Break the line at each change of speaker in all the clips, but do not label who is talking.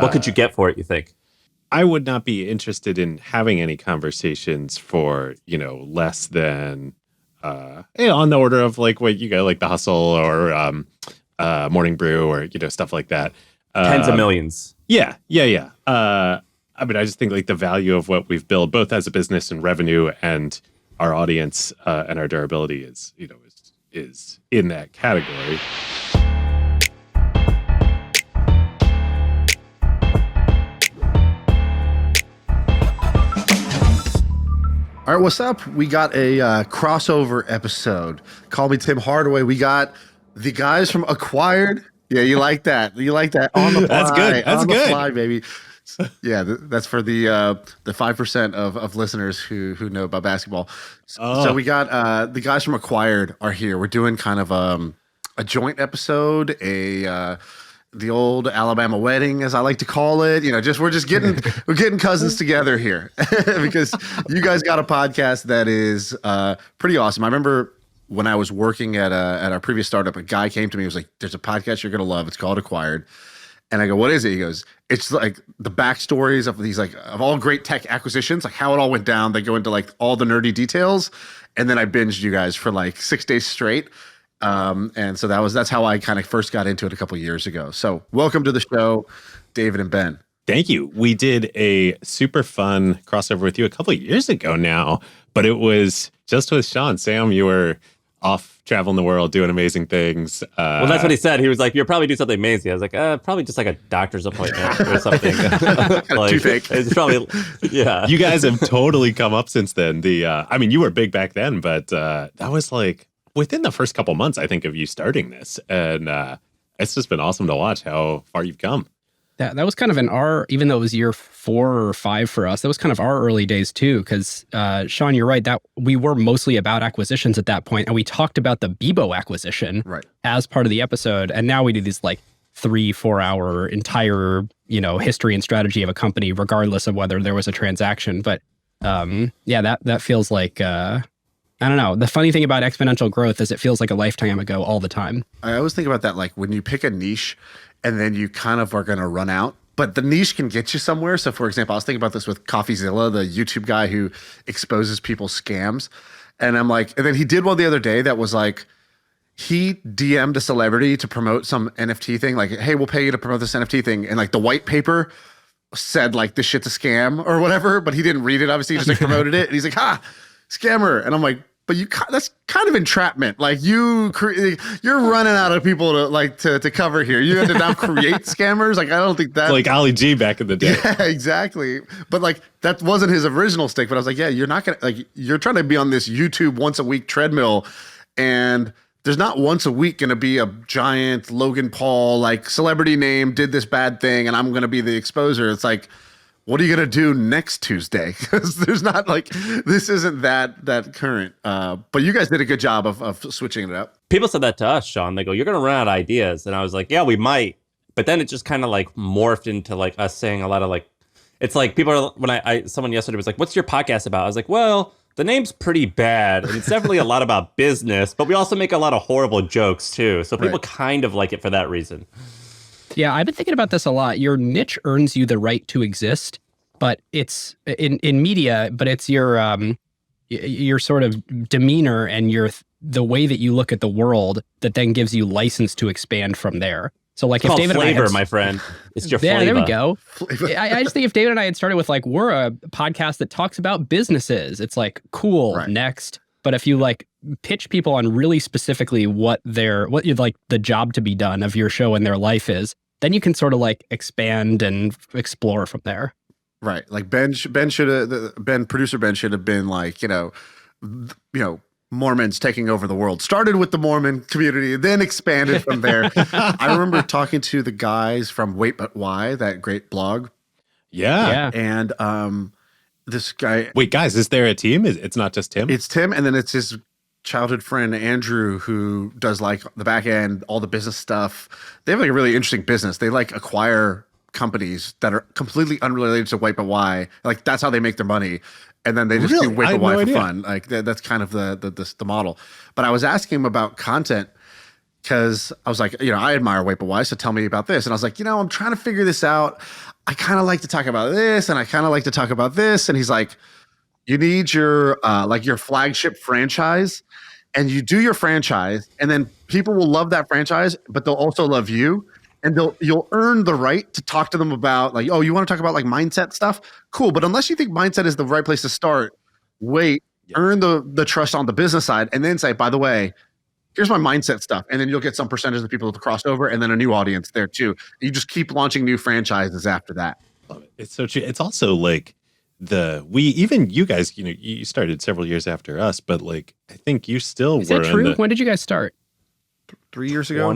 What could you get for it, you think?
I would not be interested in having any conversations for, less than on the order of like what you got, like The Hustle or Morning Brew or, stuff like that.
Tens of millions.
Yeah. I mean, I just think like the value of what we've built, both as a business and revenue and our audience and our durability is in that category.
All right, what's up? We got a crossover episode. Call me Tim Hardaway. We got the guys from Acquired. Yeah, you like that? You like that on the fly?
That's good. That's
on
good.
The fly, baby. Yeah, that's for the 5% of listeners who know about basketball. So we got the guys from Acquired are here. We're doing kind of a joint episode, the old Alabama wedding, as I like to call it. We're getting cousins together here because you guys got a podcast that is pretty awesome. I remember when I was working at our previous startup, a guy came to me and was like, "There's a podcast you're gonna love. It's called Acquired." And I go, "What is it?" He goes, "It's like the backstories of these of all great tech acquisitions, like how it all went down. They go into like all the nerdy details." And then I binged you guys for like 6 days straight. And so that's how I kind of first got into it a couple of years ago. So welcome to the show, David and Ben.
Thank you. We did a super fun crossover with you a couple of years ago now, but it was just with Shaan. Sam, you were off traveling the world, doing amazing things.
Well, that's what he said. He was like, "You'll probably do something amazing." I was like, probably just like a doctor's appointment or something.
Like, too fake.
It's probably, yeah.
You guys have totally come up since then. I mean, you were big back then, but that was like within the first couple months, I think, of you starting this. And it's just been awesome to watch how far you've come.
That was kind of even though it was year 4 or 5 for us, that was kind of our early days too. Because Shaan, you're right, that we were mostly about acquisitions at that point, and we talked about the Bebo acquisition as part of the episode. And now we do these like 3-4 hour entire history and strategy of a company, regardless of whether there was a transaction. But that feels like I don't know. The funny thing about exponential growth is it feels like a lifetime ago all the time.
I always think about that, like when you pick a niche and then you kind of are going to run out, but the niche can get you somewhere. So for example, I was thinking about this with CoffeeZilla, the YouTube guy who exposes people's scams. And I'm like, and then he did one the other day that was like, he DM'd a celebrity to promote some NFT thing. Like, "Hey, we'll pay you to promote this NFT thing." And like the white paper said like, "This shit's a scam" or whatever, but he didn't read it. Obviously he just like promoted it. And he's like, "Ha, scammer." And I'm like, but that's kind of entrapment. Like you're running out of people to cover here. You had to now create scammers. Like, I don't think that,
like Ali G back in the day.
Yeah, exactly. But like, that wasn't his original stick. But I was like, yeah, you're not going to, like, you're trying to be on this YouTube once a week treadmill. And there's not once a week going to be a giant Logan Paul, like celebrity name did this bad thing and I'm going to be the exposer. It's like, what are you going to do next Tuesday? Because there's not like, this isn't that current. But you guys did a good job of switching it up.
People said that to us, Shaan. They go, "You're going to run out of ideas." And I was like, yeah, we might. But then it just kind of like morphed into like us saying a lot of like, it's like people are, when someone yesterday was like, "What's your podcast about?" I was like, well, the name's pretty bad. And it's definitely a lot about business, but we also make a lot of horrible jokes too. So people kind of like it for that reason.
Yeah, I've been thinking about this a lot. Your niche earns you the right to exist, but it's in media, but it's your sort of demeanor and the way that you look at the world that then gives you license to expand from there. So like
it's
if David
flavor,
and I had,
my friend, it's your flavor.
Yeah, there we go. I just think if David and I had started with like, we're a podcast that talks about businesses, it's like, cool, next. But if you like pitch people on really specifically what you'd like the job to be done of your show and their life is, then you can sort of like expand and explore from there.
Right. Like producer Ben should have been like, Mormons taking over the world. Started with the Mormon community, then expanded from there. I remember talking to the guys from Wait But Why, that great blog.
Yeah.
And this guy.
Wait, guys, is there a team? It's not just Tim?
It's Tim, and then it's his childhood friend Andrew, who does like the back end, all the business stuff. They have like a really interesting business. They like acquire companies that are completely unrelated to Wait But Why. Like that's how they make their money. And then they just do Wait But Why for fun. Like that's kind of the model. But I was asking him about content. because I was like, I admire Wait But Why, so tell me about this. And I was like, I'm trying to figure this out. I kind of like to talk about this, and I kind of like to talk about this. And he's like, you need your your flagship franchise, and you do your franchise, and then people will love that franchise, but they'll also love you. And you'll earn the right to talk to them about like, oh, you want to talk about like mindset stuff? Cool. But unless you think mindset is the right place to start, earn the trust on the business side, and then say, by the way, here's my mindset stuff. And then you'll get some percentage of people to cross over, and then a new audience there too. You just keep launching new franchises after that.
Love it. It's so true. It's also like you guys, you started several years after us, but like, I think you still
Is that true? When did you guys start?
3 years ago?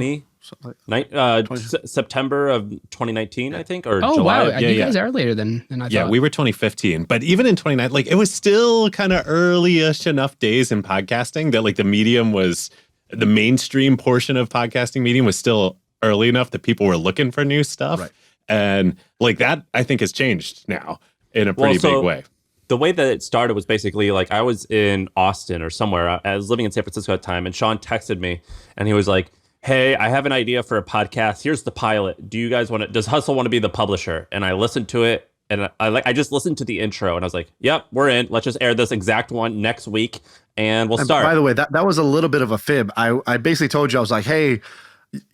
September of 2019, I think, or
July.
Wow,
you guys are later than I thought.
Yeah, we were 2015, but even in 2019, like it was still kind of early-ish enough days in podcasting that like the mainstream portion of podcasting medium was still early enough that people were looking for new stuff.
Right.
And like that, I think has changed now in a pretty big way.
The way that it started was basically like I was in Austin or somewhere. I was living in San Francisco at the time, and Shaan texted me, and he was like, hey, I have an idea for a podcast. Here's the pilot. Do you guys does Hustle want to be the publisher? And I listened to it, and I just listened to the intro, and I was like, yep, we're in. Let's just air this exact one next week, and we'll start.
By the way, that was a little bit of a fib. I basically told you, I was like, hey,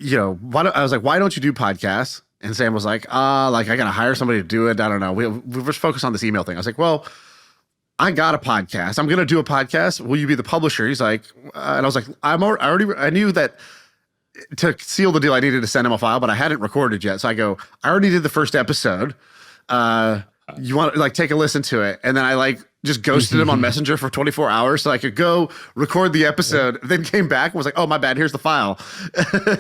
why don't you do podcasts? And Sam was like, I got to hire somebody to do it. I don't know. We just focused on this email thing. I was like, well, I got a podcast. I'm going to do a podcast. Will you be the publisher? He's like, and I was like, I knew that to seal the deal, I needed to send him a file, but I hadn't recorded yet. So I go, I already did the first episode. You want to take a listen to it? And then I just ghosted him on Messenger for 24 hours so I could go record the episode. Then came back and was like, oh, my bad. Here's the file.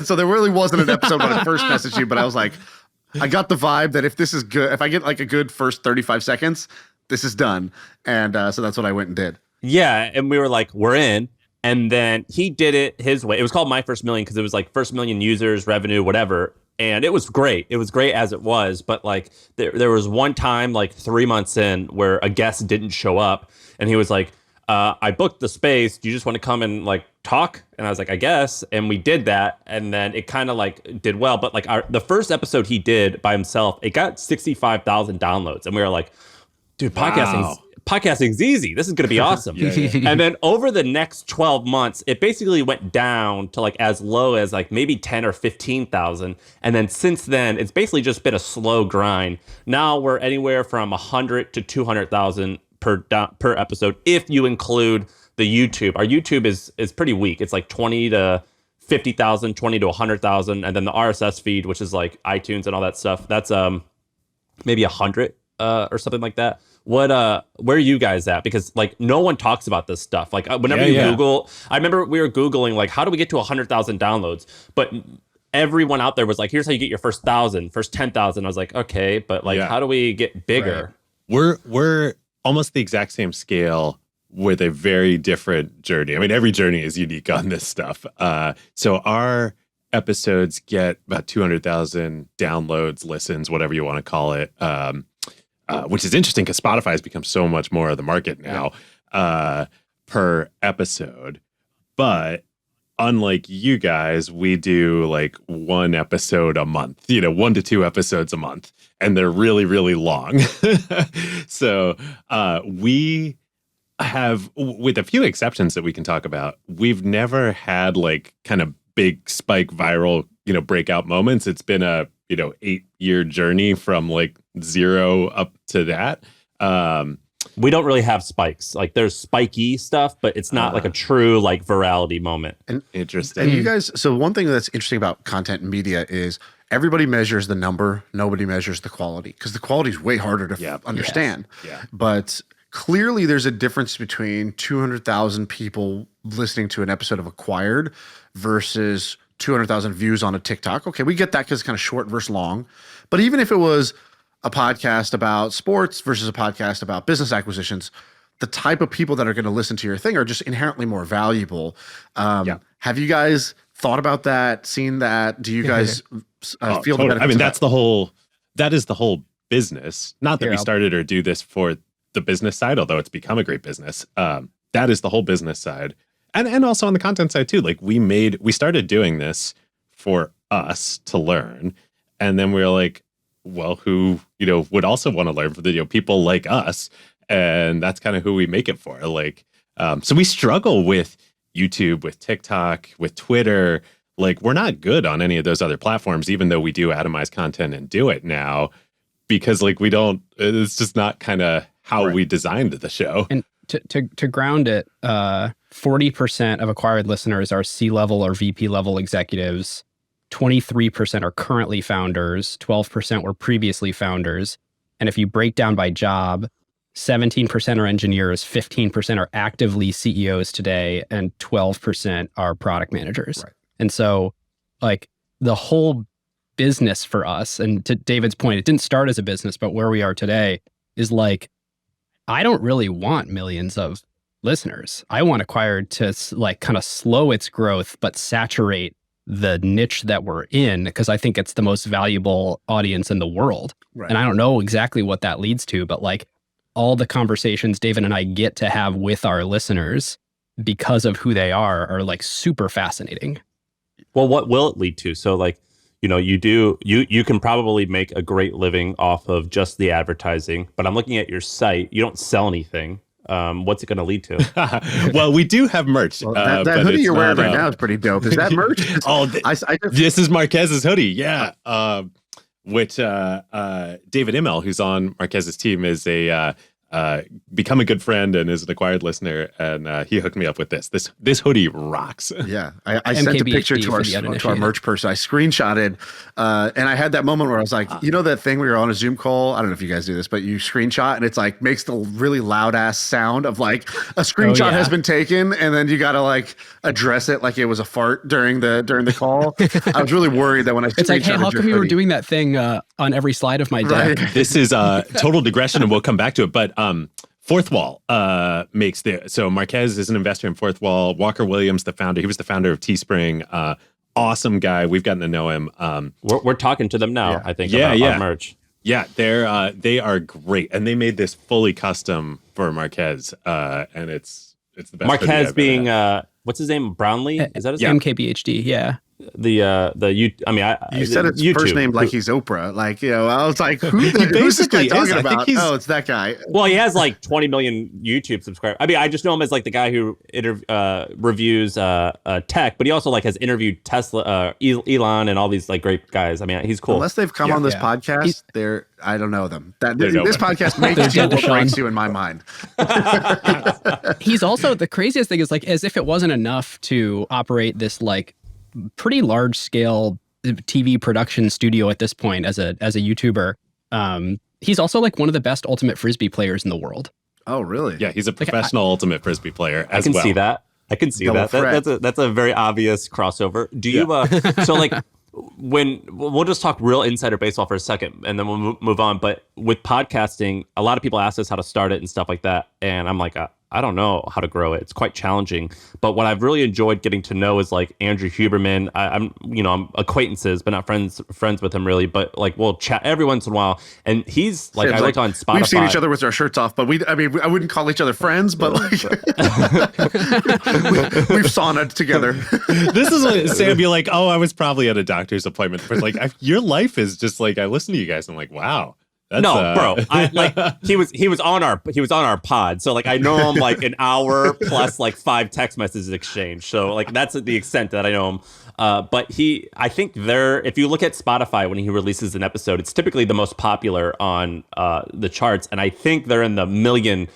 So there really wasn't an episode when I first messaged you, but I was like, I got the vibe that if this is good, if I get a good first 35 seconds, this is done. And so that's what I went and did.
Yeah. And we were like, we're in. And then he did it his way. It was called My First Million because it was like first million users, revenue, whatever. And it was great. It was great as it was. But there was one time 3 months in where a guest didn't show up. And he was like, I booked the space. Do you just want to come and talk? And I was like, I guess. And we did that. And then it kind of did well. But the first episode he did by himself, it got 65,000 downloads. And we were like, dude, podcasting's easy. This is going to be awesome. And then over the next 12 months, it basically went down to as low as maybe 10 or 15,000. And then since then, it's basically just been a slow grind. Now we're anywhere from 100 to 200,000 per episode if you include the YouTube. Our YouTube is pretty weak. It's 20 to 50,000, 20 to 100,000. And then the RSS feed, which is iTunes and all that stuff, that's maybe 100 or something like that. Where are you guys at? Because no one talks about this stuff. Whenever you Google, I remember we were Googling how do we get to 100,000 downloads? But everyone out there was here's how you get your first 1,000, first 10,000. I was like, okay, but how do we get bigger?
Right. We're almost the exact same scale with a very different journey. I mean, every journey is unique on this stuff. So our episodes get about 200,000 downloads, listens, whatever you want to call it. Which is interesting because Spotify has become so much more of the market now per episode. But unlike you guys, we do one episode a month, 1 to 2 episodes a month, and they're really, really long. So we have, with a few exceptions that we can talk about, we've never had kind of big spike viral, breakout moments. It's been a 8-year journey from 0 up to that.
We don't really have spikes. There's spiky stuff, but it's not a true virality moment.
And
interesting.
And you guys, so one thing that's interesting about content and media is everybody measures the number, nobody measures the quality, because the quality is way harder to understand.
Yeah.
But clearly there's a difference between 200,000 people listening to an episode of Acquired versus 200,000 views on a TikTok. Okay, we get that because it's kind of short versus long. But even if it was a podcast about sports versus a podcast about business acquisitions, the type of people that are going to listen to your thing are just inherently more valuable. Have you guys thought about that, seen that? Do you guys feel the benefits?
I mean, that is the whole business. Not that we started or do this for the business side, although it's become a great business. That is the whole business side. And also on the content side too, like we started doing this for us to learn. And then we were like, well, who, would also want to learn from the, people like us. And that's kind of who we make it for. Like, so we struggle with YouTube, with TikTok, with Twitter. Like, we're not good on any of those other platforms, even though we do atomize content and do it now, because like it's just not kind of how we designed the show.
And to ground it, 40% of acquired listeners are C-level or VP level executives. 23% are currently founders. 12% were previously founders. And if you break down by job, 17% are engineers, 15% are actively CEOs today, and 12% are product managers.
Right.
And so, like, the whole business for us, and to David's point, it didn't start as a business, but where we are today is like, I don't really want millions of listeners. I want Acquired to like kind of slow its growth, but saturate the niche that we're in, because I think it's the most valuable audience in the world. Right. And I don't know exactly what that leads to, but like all the conversations David and I get to have with our listeners because of who they are like super fascinating.
Well, what will it lead to? So like, you can probably make a great living off of just the advertising, but I'm looking at your site. You don't sell anything. What's it going to lead to?
Well, we do have merch.
Well, that hoodie you're wearing right now is pretty dope. Is that merch?
This is Marquez's hoodie. Yeah. Which David Immel, who's on Marquez's team, is become a good friend and is an Acquired listener, and he hooked me up with this. This hoodie rocks.
Yeah, I sent a picture to our merch person. I screenshotted, and I had that moment where I was like, that thing where you're on a Zoom call. I don't know if you guys do this, but you screenshot and it's like makes the really loud ass sound of like a screenshot has been taken, and then you gotta like address it like it was a fart during the call. I was really worried that when I
it's like, hey, how come you were doing that thing on every slide of my deck?
Right. This is total digression, and we'll come back to it, but. Fourth Wall makes so Marquez is an investor in Fourth Wall. Walker Williams, the founder, he was the founder of Teespring. Awesome guy. We've gotten to know him.
We're talking to them now. I think about our merch.
Yeah, they are great, and they made this fully custom for Marquez, and it's the best.
Marquez being what's his name? Brownlee? Is that his name?
MKBHD. Yeah.
You
said it's
YouTube.
First name like he's Oprah. Like, I was like, who's this guy talking about? Oh, it's that guy.
Well, he has like 20 million YouTube subscribers. I mean, I just know him as like the guy who reviews tech, but he also like has interviewed Tesla, Elon, and all these like great guys. I mean, he's cool.
Unless they've come on this podcast, I don't know them. This podcast makes you what breaks you in my mind.
He's also, the craziest thing is like, as if it wasn't enough to operate this like pretty large scale TV production studio at this point as a YouTuber. He's also like one of the best ultimate Frisbee players in the world.
Oh, really?
Yeah, he's a professional ultimate Frisbee player as well.
I can see that. I can see that. That's a very obvious crossover. Do you so like when we'll just talk real insider baseball for a second and then we'll move on, but with podcasting, a lot of people ask us how to start it and stuff like that, and I'm like I don't know how to grow it. It's quite challenging. But what I've really enjoyed getting to know is like Andrew Huberman. I'm acquaintances, but not friends with him really. But like we'll chat every once in a while. And he's like, I looked on Spotify.
We've seen each other with our shirts off, but I wouldn't call each other friends, but like we've saunaed together.
This is what Sam be like, oh, I was probably at a doctor's appointment. But like your life is just like, I listen to you guys and I'm like, wow.
Bro. He was on our pod, so like I know him like an hour plus like 5 text messages exchanged. So like that's the extent that I know him. But I think if you look at Spotify when he releases an episode, it's typically the most popular on the charts, and I think they're in the million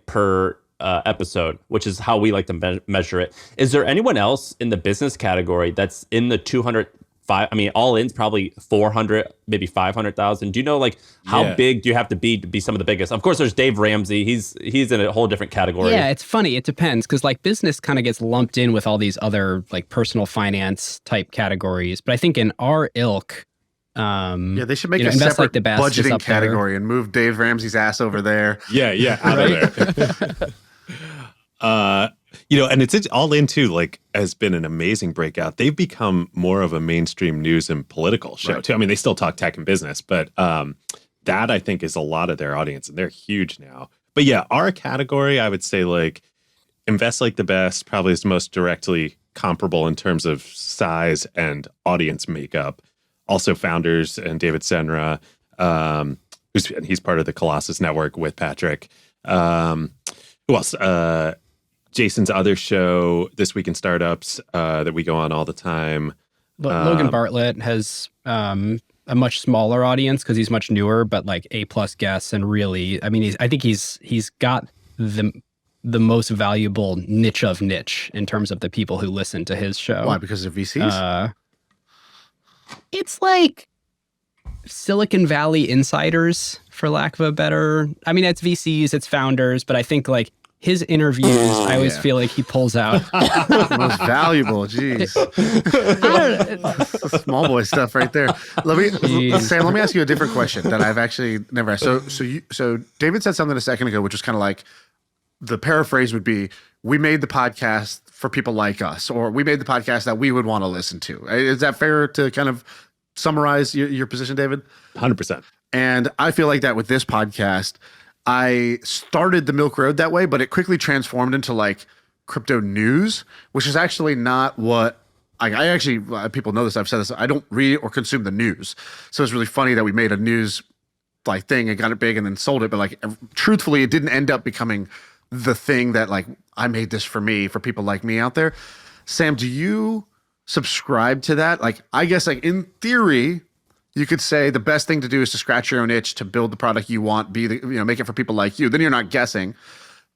per episode, which is how we like to measure it. Is there anyone else in the business category that's in the 200? All in's probably 400, maybe 500,000. Do you know like how big do you have to be some of the biggest? Of course, there's Dave Ramsey. He's in a whole different category.
Yeah, it's funny. It depends because like business kind of gets lumped in with all these other like personal finance type categories. But I think in our ilk,
they should make a separate like the budgeting category and move Dave Ramsey's ass over there.
Yeah, out of there. And it's all in too, like, has been an amazing breakout. They've become more of a mainstream news and political show too. I mean, they still talk tech and business, but that I think is a lot of their audience, and they're huge now. But yeah, our category, I would say, like, Invest Like the Best probably is most directly comparable in terms of size and audience makeup. Also founders and David Senra, he's part of the Colossus Network with Patrick. Who else? Jason's other show, This Week in Startups, that we go on all the time.
Logan Bartlett has a much smaller audience because he's much newer, but like A+ guests, and really, I mean, I think he's got the most valuable niche of niche in terms of the people who listen to his show.
Why? Because they're VCs?
It's like Silicon Valley insiders, for lack of a better. I mean, it's VCs, it's founders, but I think like his interviews, I always feel like he pulls out
most valuable. Jeez, small boy stuff right there. Sam, let me ask you a different question that I've actually never asked. So David said something a second ago, which was kind of like, the paraphrase would be, we made the podcast for people like us, or we made the podcast that we would want to listen to. Is that fair to kind of summarize your position, David?
100%.
And I feel like that with this podcast. I started the Milk Road that way, but it quickly transformed into like crypto news, which is actually not what I actually, people know this, I've said this, I don't read or consume the news. So it's really funny that we made a news like thing and got it big and then sold it. But like, truthfully, it didn't end up becoming the thing that like, I made this for me, for people like me out there. Sam, do you subscribe to that? Like, I guess like in theory, you could say the best thing to do is to scratch your own itch, to build the product you want, make it for people like you. Then you're not guessing.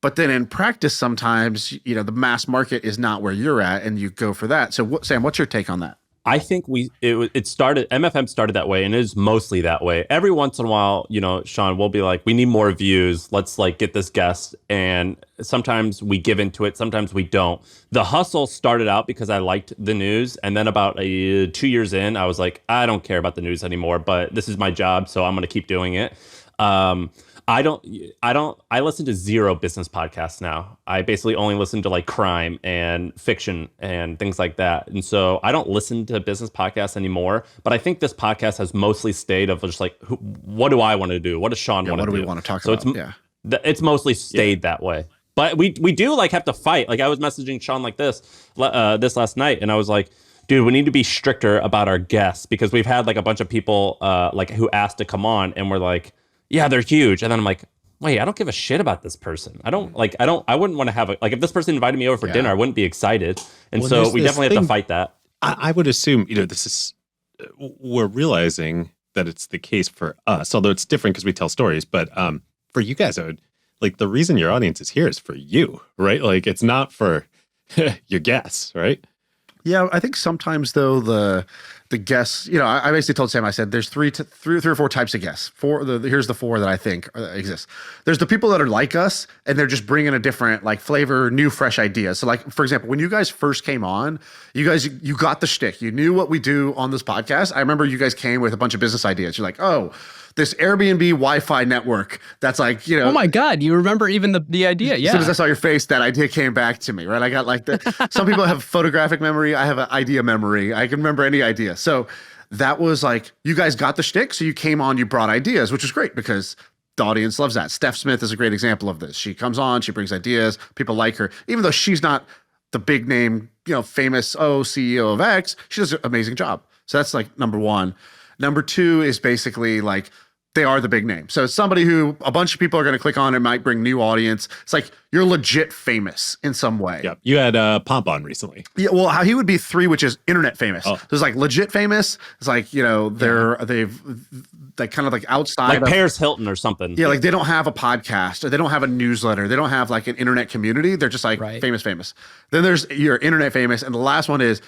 But then in practice, sometimes, the mass market is not where you're at and you go for that. So Sam, what's your take on that?
I think MFM started that way, and it is mostly that way. Every once in a while, Shaan, we'll be like, we need more views. Let's like get this guest. And sometimes we give into it. Sometimes we don't. The hustle started out because I liked the news. And then about 2 years in, I was like, I don't care about the news anymore, but this is my job, so I'm going to keep doing it. I listen to zero business podcasts now. I basically only listen to like crime and fiction and things like that. And so I don't listen to business podcasts anymore, but I think this podcast has mostly stayed of just like, what do I want to do? What does Shaan want to do?
What do we want to talk about?
It's mostly stayed that way. But we do like have to fight. Like I was messaging Shaan like this last night, and I was like, dude, we need to be stricter about our guests, because we've had like a bunch of people like who asked to come on, and we're like, yeah, they're huge. And then I'm like, wait, I don't give a shit about this person. I wouldn't want to have if this person invited me over for dinner, I wouldn't be excited. And so we definitely have to fight that.
I would assume, we're realizing that it's the case for us, although it's different because we tell stories. But for you guys, the reason your audience is here is for you, right? Like, it's not for your guests, right?
Yeah, I think sometimes though the guests, I basically told Sam, I said there's three or four types of guests. Here's the four that I think exist. There's the people that are like us, and they're just bringing a different like flavor, new, fresh ideas. So like, for example, when you guys first came on, you got the shtick. You knew what we do on this podcast. I remember you guys came with a bunch of business ideas. You're like, oh, this Airbnb Wi-Fi network that's like,
Oh my God, you remember even the idea. Yeah.
As soon as I saw your face, that idea came back to me, right? I got like some people have photographic memory. I have an idea memory. I can remember any idea. So that was like, you guys got the shtick. So you came on, you brought ideas, which is great because the audience loves that. Steph Smith is a great example of this. She comes on, she brings ideas. People like her, even though she's not the big name, famous CEO of X, she does an amazing job. So that's like number one. Number two is basically like, they are the big name. So it's somebody who a bunch of people are going to click on and might bring new audience. It's like you're legit famous in some way.
Yep. You had Pomp on recently.
Yeah. Well, how he would be 3, which is internet famous. So it's like legit famous. It's like, they've kind of like outside
like Paris Hilton or something.
Yeah. Like they don't have a podcast, or they don't have a newsletter. They don't have like an internet community. They're just like famous. Then there's your internet famous. And the last one is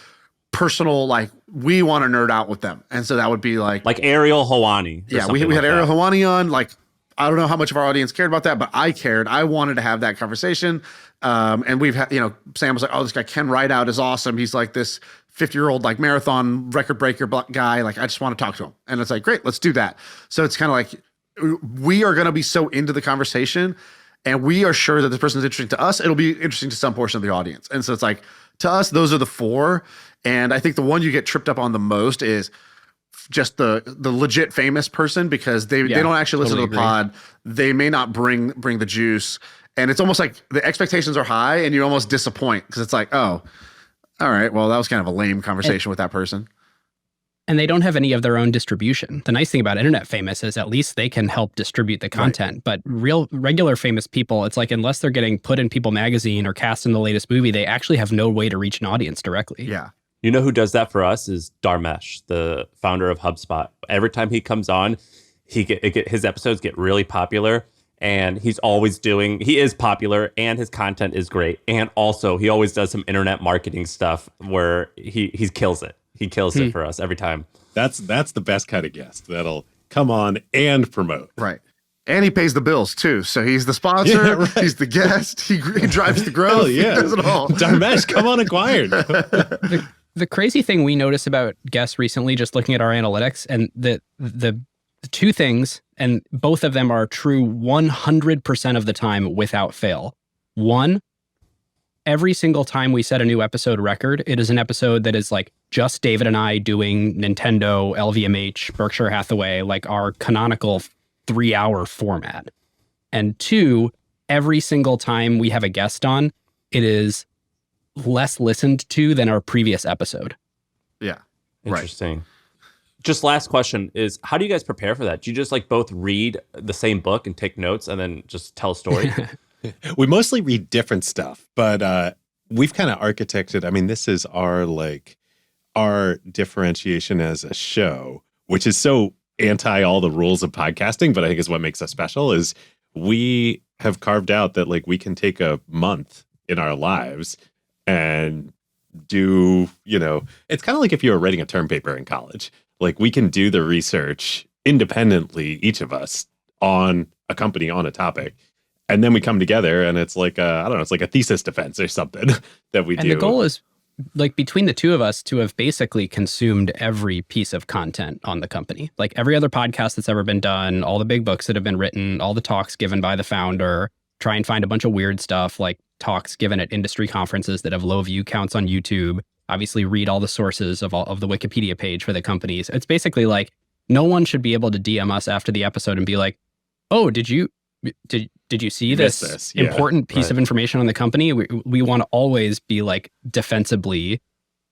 personal, like we want to nerd out with them, and so that would be like
Ariel Hawani.
Yeah, we had Ariel Hawani on. Like, I don't know how much of our audience cared about that, but I cared. I wanted to have that conversation, and we've had, Sam was like, "Oh, this guy Ken Rideout is awesome. He's like this 50-year-old like marathon record breaker guy. Like, I just want to talk to him." And it's like, great, let's do that. So it's kind of like we are going to be so into the conversation, and we are sure that this person is interesting to us. It'll be interesting to some portion of the audience, and so it's like, to us, those are the four. And I think the one you get tripped up on the most is just the legit famous person, because they don't actually listen to the pod. They may not bring the juice, And it's almost like the expectations are high and you almost disappoint because it's like, oh, all right, well, that was kind of a lame conversation with that person.
And they don't have any of their own distribution. The nice thing about Internet Famous is at least they can help distribute the content. Right. But regular famous people, it's like unless they're getting put in People magazine or cast in the latest movie, they actually have no way to reach an audience directly.
Yeah.
You know who does that for us is Dharmesh, the founder of HubSpot. Every time he comes on, his episodes get really popular. And he is popular and his content is great. And also he always does some internet marketing stuff where he kills it. He kills it for us every time.
That's the best kind of guest that'll come on and promote.
Right. And he pays the bills too. So he's the sponsor, he's the guest, he drives the growth, he does it all.
Dharmesh, come on acquired.
The crazy thing we noticed about guests recently, just looking at our analytics, and the two things, and both of them are true 100% of the time without fail. One, every single time we set a new episode record, it is an episode that is like just David and I doing Nintendo, LVMH, Berkshire Hathaway, like our canonical 3-hour format. And two, every single time we have a guest on, it is less listened to than our previous episode.
Yeah.
Interesting. Right. Just last question is, how do you guys prepare for that? Do you just like both read the same book and take notes and then just tell a story?
We mostly read different stuff, but we've kind of architected. I mean, this is our differentiation as a show, which is so anti all the rules of podcasting, but I think is what makes us special is we have carved out that like we can take a month in our lives and do, it's kind of like if you were writing a term paper in college. Like we can do the research independently, each of us, on a company, on a topic. And then we come together and it's like, it's like a thesis defense or something that we do.
And the goal is like between the two of us to have basically consumed every piece of content on the company. Like every other podcast that's ever been done, all the big books that have been written, all the talks given by the founder, try and find a bunch of weird stuff like talks given at industry conferences that have low view counts on YouTube. Obviously read all the sources of the Wikipedia page for the companies. It's basically like no one should be able to DM us after the episode and be like, oh, did you see this important piece of information on the company? We want to always be like defensively,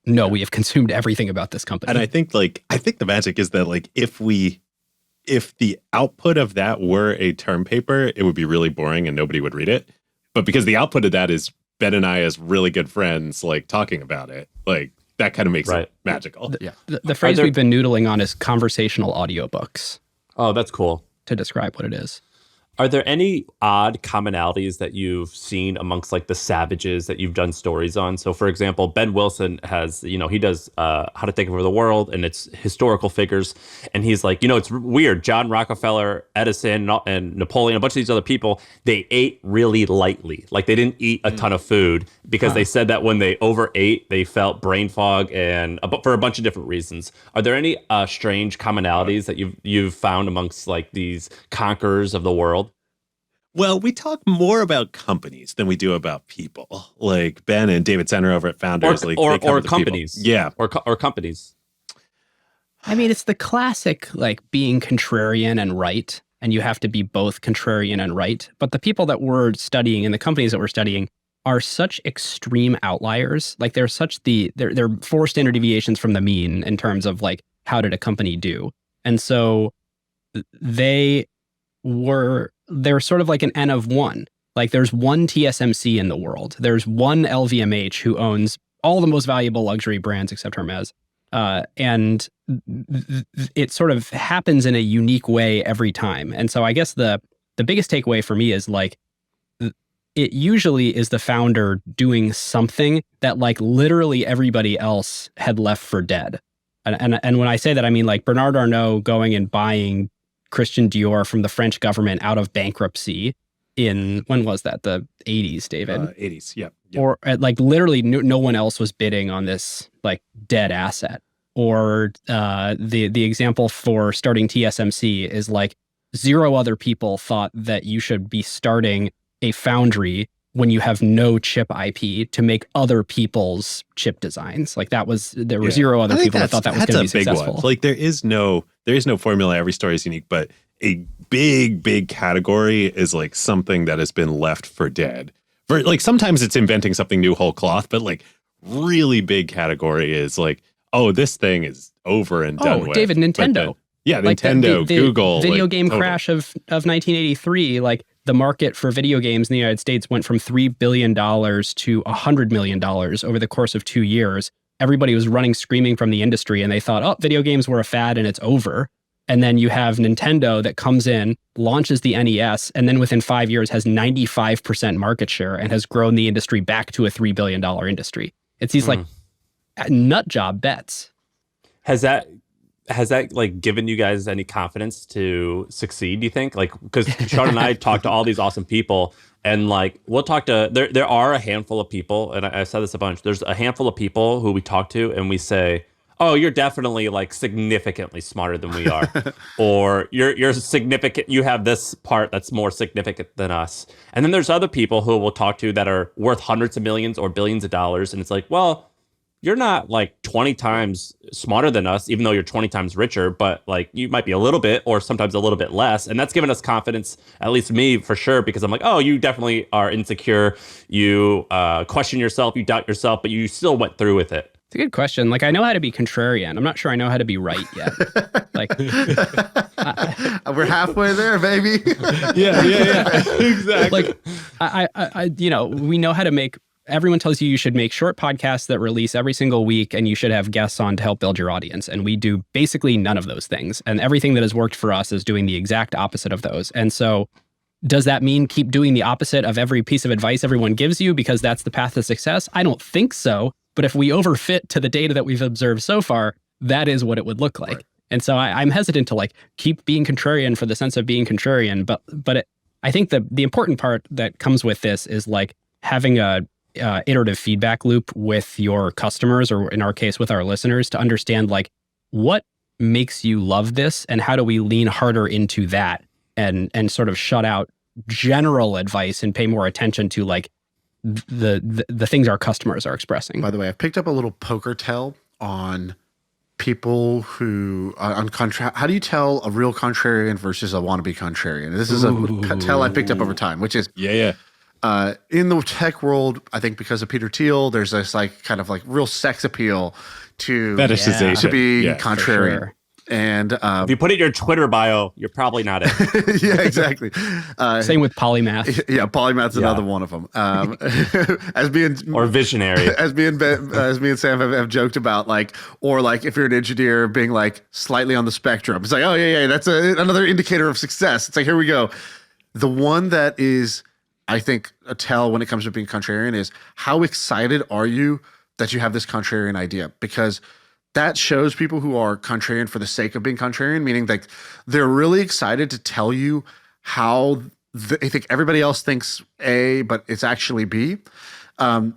no, we have consumed everything about this company.
And I think the magic is that like if the output of that were a term paper, it would be really boring and nobody would read it. But because the output of that is Ben and I as really good friends, like talking about it, like that kind of makes it magical.
The phrase we've been noodling on is conversational audiobooks.
Oh, that's cool.
To describe what it is.
Are there any odd commonalities that you've seen amongst like the savages that you've done stories on? So for example, Ben Wilson has, he does How to Take Over the World, and it's historical figures. And he's like, it's weird. John Rockefeller, Edison, and Napoleon, a bunch of these other people, they ate really lightly. Like they didn't eat a ton of food because they said that when they overate, they felt brain fog and for a bunch of different reasons. Are there any strange commonalities that you've found amongst like these conquerors of the world?
Well, we talk more about companies than we do about people. Like Ben and David Center over at Founders,
or companies.
People. Yeah,
or companies.
I mean, it's the classic like being contrarian and right, and you have to be both contrarian and right. But the people that we're studying and the companies that we're studying are such extreme outliers. Like they're they're 4 standard deviations from the mean in terms of like how did a company do, and so they're sort of like an N of 1. Like there's one TSMC in the world. There's one LVMH who owns all the most valuable luxury brands except Hermes. And it sort of happens in a unique way every time. And so I guess the biggest takeaway for me is like, it usually is the founder doing something that like literally everybody else had left for dead. And when I say that, I mean like Bernard Arnault going and buying Christian Dior from the French government out of bankruptcy in, when was that? The 80s, David?
80s, yeah.
Or like literally no one else was bidding on this like dead asset. Or the example for starting TSMC is like 0 other people thought that you should be starting a foundry when you have no chip IP to make other people's chip designs. Like there were 0 other people that thought that was going to be successful.
Like there is no formula. Every story is unique, but a big category is like something that has been left for dead. For like sometimes it's inventing something new whole cloth, but like really big category is like, oh, this thing is over and done with.
Oh, David, Nintendo.
Yeah,
like
Nintendo,
the
Google.
video
like,
game
totally.
crash of 1983, like the market for video games in the United States went from $3 billion to $100 million over the course of 2 years. Everybody was running screaming from the industry and they thought, oh, video games were a fad and it's over. And then you have Nintendo that comes in, launches the NES, and then within 5 years has 95% market share and has grown the industry back to a $3 billion industry. It's these like nut job bets.
Has that like given you guys any confidence to succeed, do you think? Like, because Shaan and I talk to all these awesome people, and like we'll talk to there are a handful of people, and I've said this a bunch. There's a handful of people who we talk to and we say, oh, you're definitely like significantly smarter than we are. Or you're significant, you have this part that's more significant than us. And then there's other people who we'll talk to that are worth hundreds of millions or billions of dollars, and it's like, well, you're not like 20 times smarter than us, even though you're 20 times richer, but like you might be a little bit or sometimes a little bit less. And that's given us confidence, at least me for sure, because I'm like, oh, you definitely are insecure. You question yourself, you doubt yourself, but you still went through with it.
It's a good question. Like, I know how to be contrarian. I'm not sure I know how to be right yet. Like,
we're halfway there, baby.
Yeah, exactly.
Like, I we know how to make. Everyone tells you should make short podcasts that release every single week, and you should have guests on to help build your audience. And we do basically none of those things. And everything that has worked for us is doing the exact opposite of those. And so, does that mean keep doing the opposite of every piece of advice everyone gives you because that's the path to success? I don't think so. But if we overfit to the data that we've observed so far, that is what it would look like. Right. And so I'm hesitant to like keep being contrarian for the sense of being contrarian. But I think the important part that comes with this is like having a iterative feedback loop with your customers, or in our case with our listeners, to understand like what makes you love this and how do we lean harder into that and sort of shut out general advice and pay more attention to like the things our customers are expressing.
By the way, I've picked up a little poker tell on people who how do you tell a real contrarian versus a wannabe contrarian? This is a tell I picked up over time, which is in the tech world, I think because of Peter Thiel, there's this like kind of like real sex appeal to
fetishization
to be contrarian.
Sure.
And
if you put it in your Twitter bio, you're probably not it.
Yeah, exactly.
Same with polymath.
Yeah, polymath's another one of them. As being
or visionary,
as me and Sam have joked about, like, or like if you're an engineer being like slightly on the spectrum, it's like, oh yeah, that's another indicator of success. It's like, here we go. The one that is, I think, a tell when it comes to being contrarian is how excited are you that you have this contrarian idea? Because that shows people who are contrarian for the sake of being contrarian, meaning like they're really excited to tell you how they think everybody else thinks A, but it's actually B.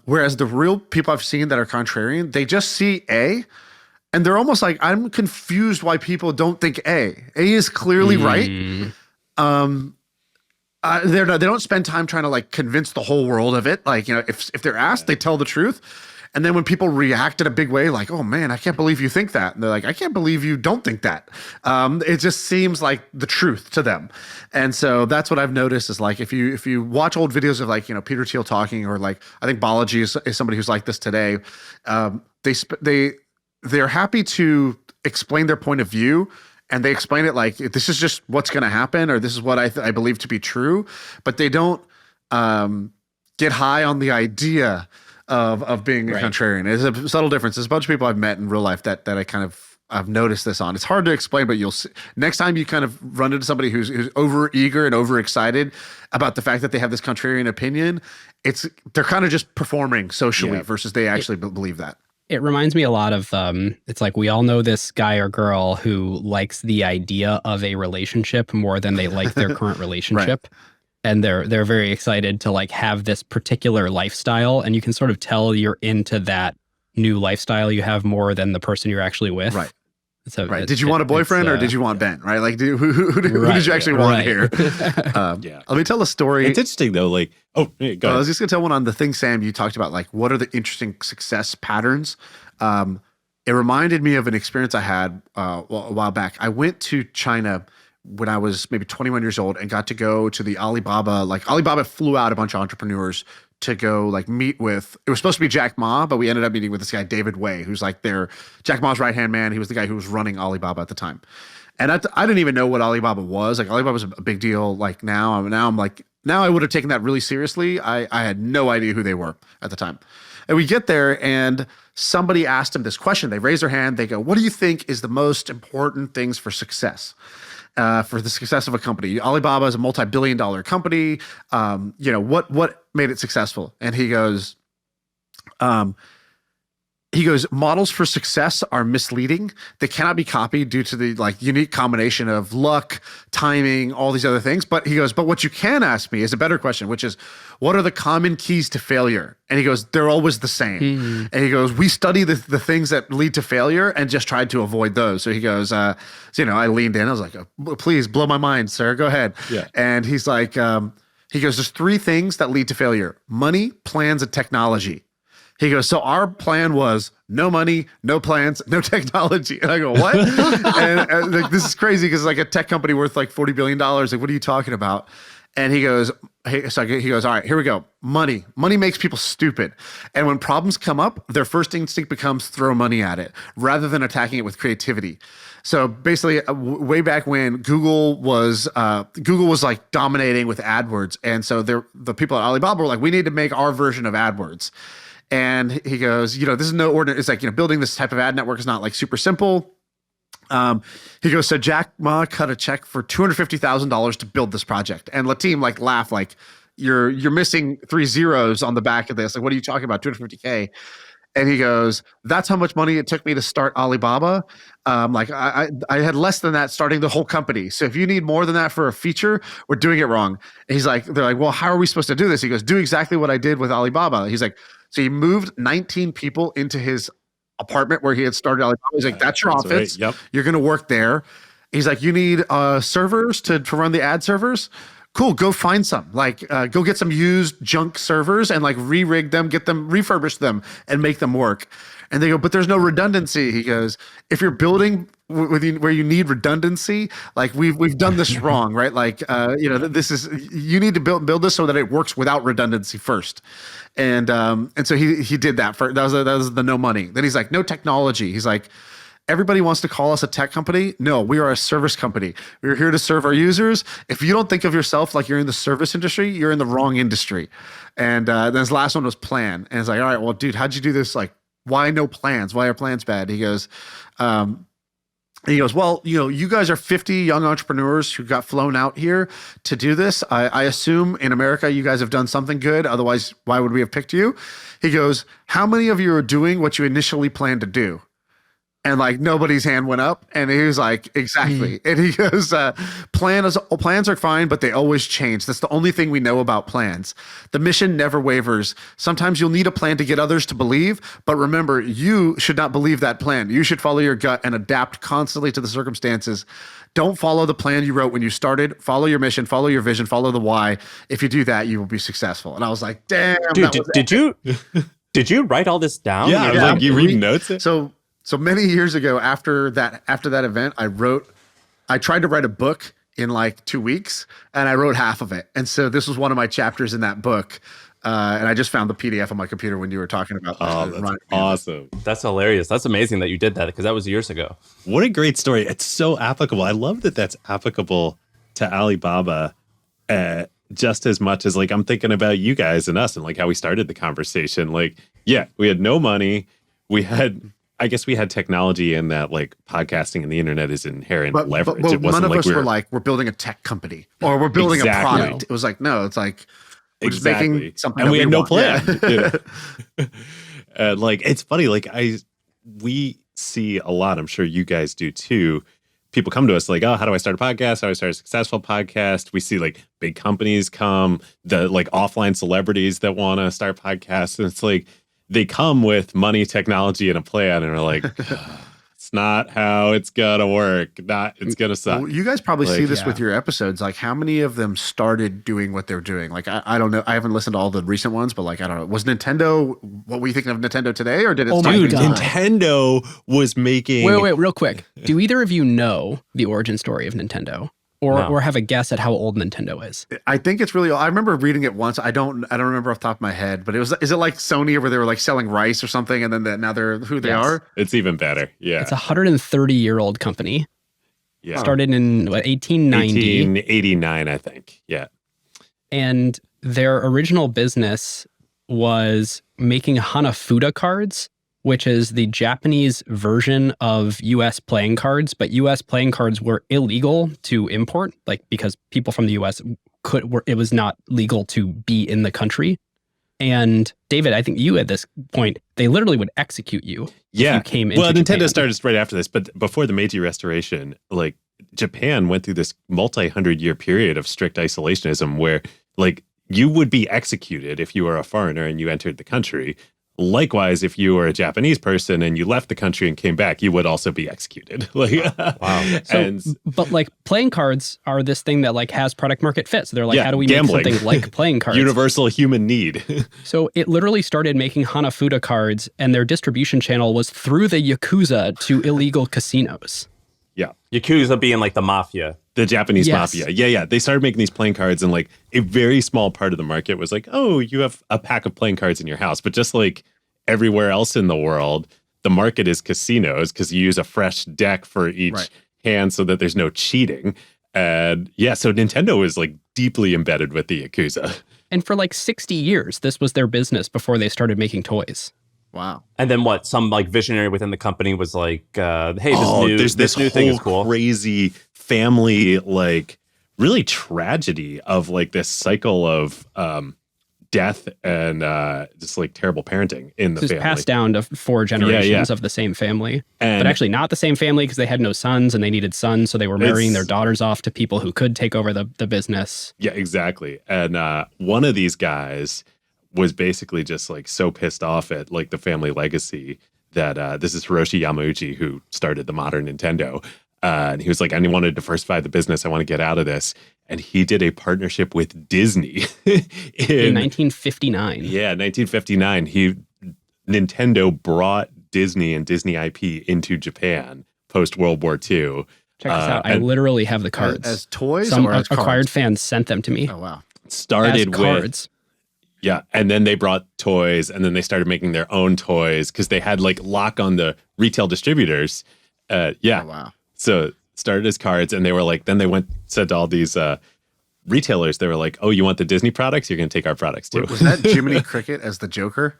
Whereas the real people I've seen that are contrarian, they just see A, and they're almost like, I'm confused why people don't think A. A is clearly right. They don't spend time trying to like convince the whole world of it. Like, if they're asked, they tell the truth. And then when people react in a big way, like, oh man, I can't believe you think that. And they're like, I can't believe you don't think that. It just seems like the truth to them. And so that's what I've noticed is like, if you watch old videos of like, Peter Thiel talking, or like, I think Balaji is somebody who's like this today. They're happy to explain their point of view, and they explain it like, this is just what's going to happen, or this is what I believe to be true. But they don't get high on the idea of being a contrarian. It's a subtle difference. There's a bunch of people I've met in real life that I've noticed this on. It's hard to explain, but you'll see next time you kind of run into somebody who's over eager and over excited about the fact that they have this contrarian opinion. They're kind of just performing socially versus they actually believe that.
It reminds me a lot of, it's like we all know this guy or girl who likes the idea of a relationship more than they like their current relationship. Right. And they're very excited to like have this particular lifestyle, and you can sort of tell you're into that new lifestyle you have more than the person you're actually with.
Right. So right. Did you want a boyfriend or did you want Ben? Right. Like, who did you actually want here? Let me tell a story.
It's interesting though. Like, go ahead.
I was just gonna tell one on the thing, Sam, you talked about, like, what are the interesting success patterns? It reminded me of an experience I had a while back. I went to China when I was maybe 21 years old and got to go to the Alibaba. Like Alibaba flew out a bunch of entrepreneurs to go like meet with. It was supposed to be Jack Ma, but we ended up meeting with this guy David Wei, who's like their Jack Ma's right hand man. He was the guy who was running Alibaba at the time, and I didn't even know what Alibaba was. Like Alibaba was a big deal. Like now I'm like now I would have taken that really seriously. I had no idea who they were at the time. And we get there and somebody asked them this question. They raise their hand. They go, what do you think is the most important things for success? For the success of a company? Alibaba is a multi-billion-dollar company. What made it successful? And he goes, models for success are misleading. They cannot be copied due to the like unique combination of luck, timing, all these other things. But he goes, but what you can ask me is a better question, which is, what are the common keys to failure? And he goes, they're always the same. Mm-hmm. And he goes, we study the things that lead to failure and just tried to avoid those. So he goes, I leaned in. I was like, oh, please blow my mind, sir. Go ahead. Yeah. And he's like, he goes, there's 3 things that lead to failure: money, plans, and technology. He goes, so our plan was no money, no plans, no technology. And I go, what? and like, this is crazy because like a tech company worth like $40 billion. Like, what are you talking about? And he goes, all right, here we go. Money makes people stupid. And when problems come up, their first instinct becomes throw money at it rather than attacking it with creativity. So basically, way back when Google was like dominating with AdWords. And so the people at Alibaba were like, we need to make our version of AdWords. And he goes, this is no ordinary. It's like, building this type of ad network is not like super simple. He goes, so Jack Ma cut a check for $250,000 to build this project. And Lateem like laughed, like you're missing 3 zeros on the back of this. Like, what are you talking about? 250K. And he goes, that's how much money it took me to start Alibaba. I had less than that starting the whole company. So if you need more than that for a feature, we're doing it wrong. And they're like, well, how are we supposed to do this? He goes, do exactly what I did with Alibaba. He's like, so he moved 19 people into his apartment where he had started Alibaba. He's like, that's your office. Right. Yep. You're going to work there. He's like, you need servers to run the ad servers? Cool, go find some. Like, go get some used junk servers and like re-rig them, get them, refurbish them, and make them work. And they go, but there's no redundancy. He goes, if you're building where you need redundancy, like we've done this wrong, right? Like, this is, you need to build this so that it works without redundancy first. And so he did that. That was the no money. Then he's like, no technology. He's like, everybody wants to call us a tech company. No, we are a service company. We're here to serve our users. If you don't think of yourself like you're in the service industry, you're in the wrong industry. And then his last one was plan. And it's like, all right, well, dude, how'd you do this? Like, why no plans? Why are plans bad? He goes, well, you guys are 50 young entrepreneurs who got flown out here to do this. I assume in America, you guys have done something good. Otherwise, why would we have picked you? He goes, how many of you are doing what you initially planned to do? And like nobody's hand went up, and he was like, exactly. And he goes, plans are fine, but they always change. That's the only thing we know about plans. The mission never wavers. Sometimes you'll need a plan to get others to believe, but remember, you should not believe that plan. You should follow your gut and adapt constantly to the circumstances. Don't follow the plan you wrote when you started. Follow your mission, follow your vision, follow the why. If you do that, you will be successful. And I was like, damn.
Dude, did you write all this down?
Yeah, like you read notes.
So many years ago, after that event, I tried to write a book in like 2 weeks, and I wrote half of it. And so this was one of my chapters in that book. And I just found the PDF on my computer when you were talking about this.
Oh, that's awesome.
That's hilarious. That's amazing that you did that, because that was years ago.
What a great story. It's so applicable. I love that that's applicable to Alibaba just as much as like I'm thinking about you guys and us and like how we started the conversation. Like, yeah, we had no money. I guess we had technology in that like podcasting and the internet is inherent leverage.
But none of us were like, we're building a tech company or we're building a product. It was like, no, it's like, we're just making something.
And we had no plan. Yeah. Like, it's funny. Like we see a lot, I'm sure you guys do too. People come to us like, oh, how do I start a podcast? How do I start a successful podcast? We see like big companies come, the like offline celebrities that want to start podcasts. And it's like, they come with money, technology, and a plan, and are like, it's not how it's gonna work. It's gonna suck.
Well, you guys probably see this with your episodes. Like, how many of them started doing what they're doing? Like, I don't know. I haven't listened to all the recent ones, but like, I don't know. Was Nintendo what we think of Nintendo today, or did it?
Dude, Nintendo was making.
Wait, real quick. Do either of you know the origin story of Nintendo? or have a guess at how old Nintendo is.
I think it's really. I remember reading it once. I don't remember off the top of my head, but is it like Sony where they were like selling rice or something, and then now they're who they are?
It's even better. Yeah,
it's a 130-year-old company.
Yeah,
started in 1890,
1889, I think. Yeah,
and their original business was making Hanafuda cards, which is the Japanese version of US playing cards, but US playing cards were illegal to import, like because people from the US it was not legal to be in the country. And David, I think you at this point, they literally would execute you if you came into
Nintendo
Japan.
started right after this, but before the Meiji Restoration, like Japan went through this multi-100-year period of strict isolationism where like you would be executed if you were a foreigner and you entered the country. Likewise, if you were a Japanese person and you left the country and came back, you would also be executed.
Wow.
But like playing cards are this thing that like has product market fit. So they're like, how do we
gambling.
make something like playing cards?
Universal human need.
So it literally started making Hanafuda cards, and their distribution channel was through the Yakuza to illegal casinos.
Yeah.
Yakuza being like the mafia.
The Japanese mafia. Yeah. They started making these playing cards, and like a very small part of the market was like, oh, you have a pack of playing cards in your house. But just like everywhere else in the world, the market is casinos because you use a fresh deck for each hand so that there's no cheating. And so Nintendo is like deeply embedded with the Yakuza.
And for like 60 years, this was their business before they started making toys.
Wow.
And then what? Some like visionary within the company was like, hey, this new thing is cool.
Crazy family, like really tragedy of like this cycle of death and just like terrible parenting in the family.
Passed down to 4 generations of the same family. But actually not the same family because they had no sons and they needed sons. So they were marrying their daughters off to people who could take over the business.
Yeah, exactly. And one of these guys was basically just like so pissed off at like the family legacy that this is Hiroshi Yamauchi who started the modern Nintendo. And he was like, I want to diversify the business. I want to get out of this. And he did a partnership with Disney
in 1959.
Yeah, 1959. Nintendo brought Disney and Disney IP into Japan post World War II.
Check this out. I literally have the cards.
As toys
Some
or as
acquired
cards?
fans sent them to me.
Oh, wow.
Started
as cards.
Yeah, and then they brought toys, and then they started making their own toys because they had like lock on the retail distributors.
Oh, wow.
So started as cards, and they were like, then they said to all these retailers, they were like, oh, you want the Disney products? You're going to take our products too.
Was that Jiminy Cricket as the Joker?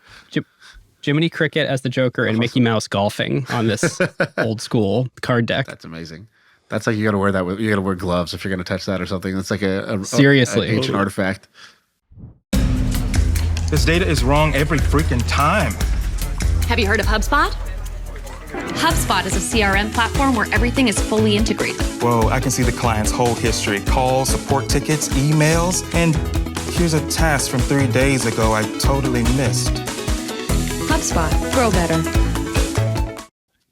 Jiminy Cricket as the Joker and Mickey Mouse golfing on this old school card deck.
That's amazing. That's like you got to wear that. You got to wear gloves if you're going to touch that or something. That's like
seriously
an ancient artifact.
This data is wrong every freaking time.
Have you heard of HubSpot? HubSpot is a CRM platform where everything is fully integrated.
Whoa, I can see the client's whole history, calls, support tickets, emails, and here's a task from 3 days ago I totally missed.
HubSpot, grow better.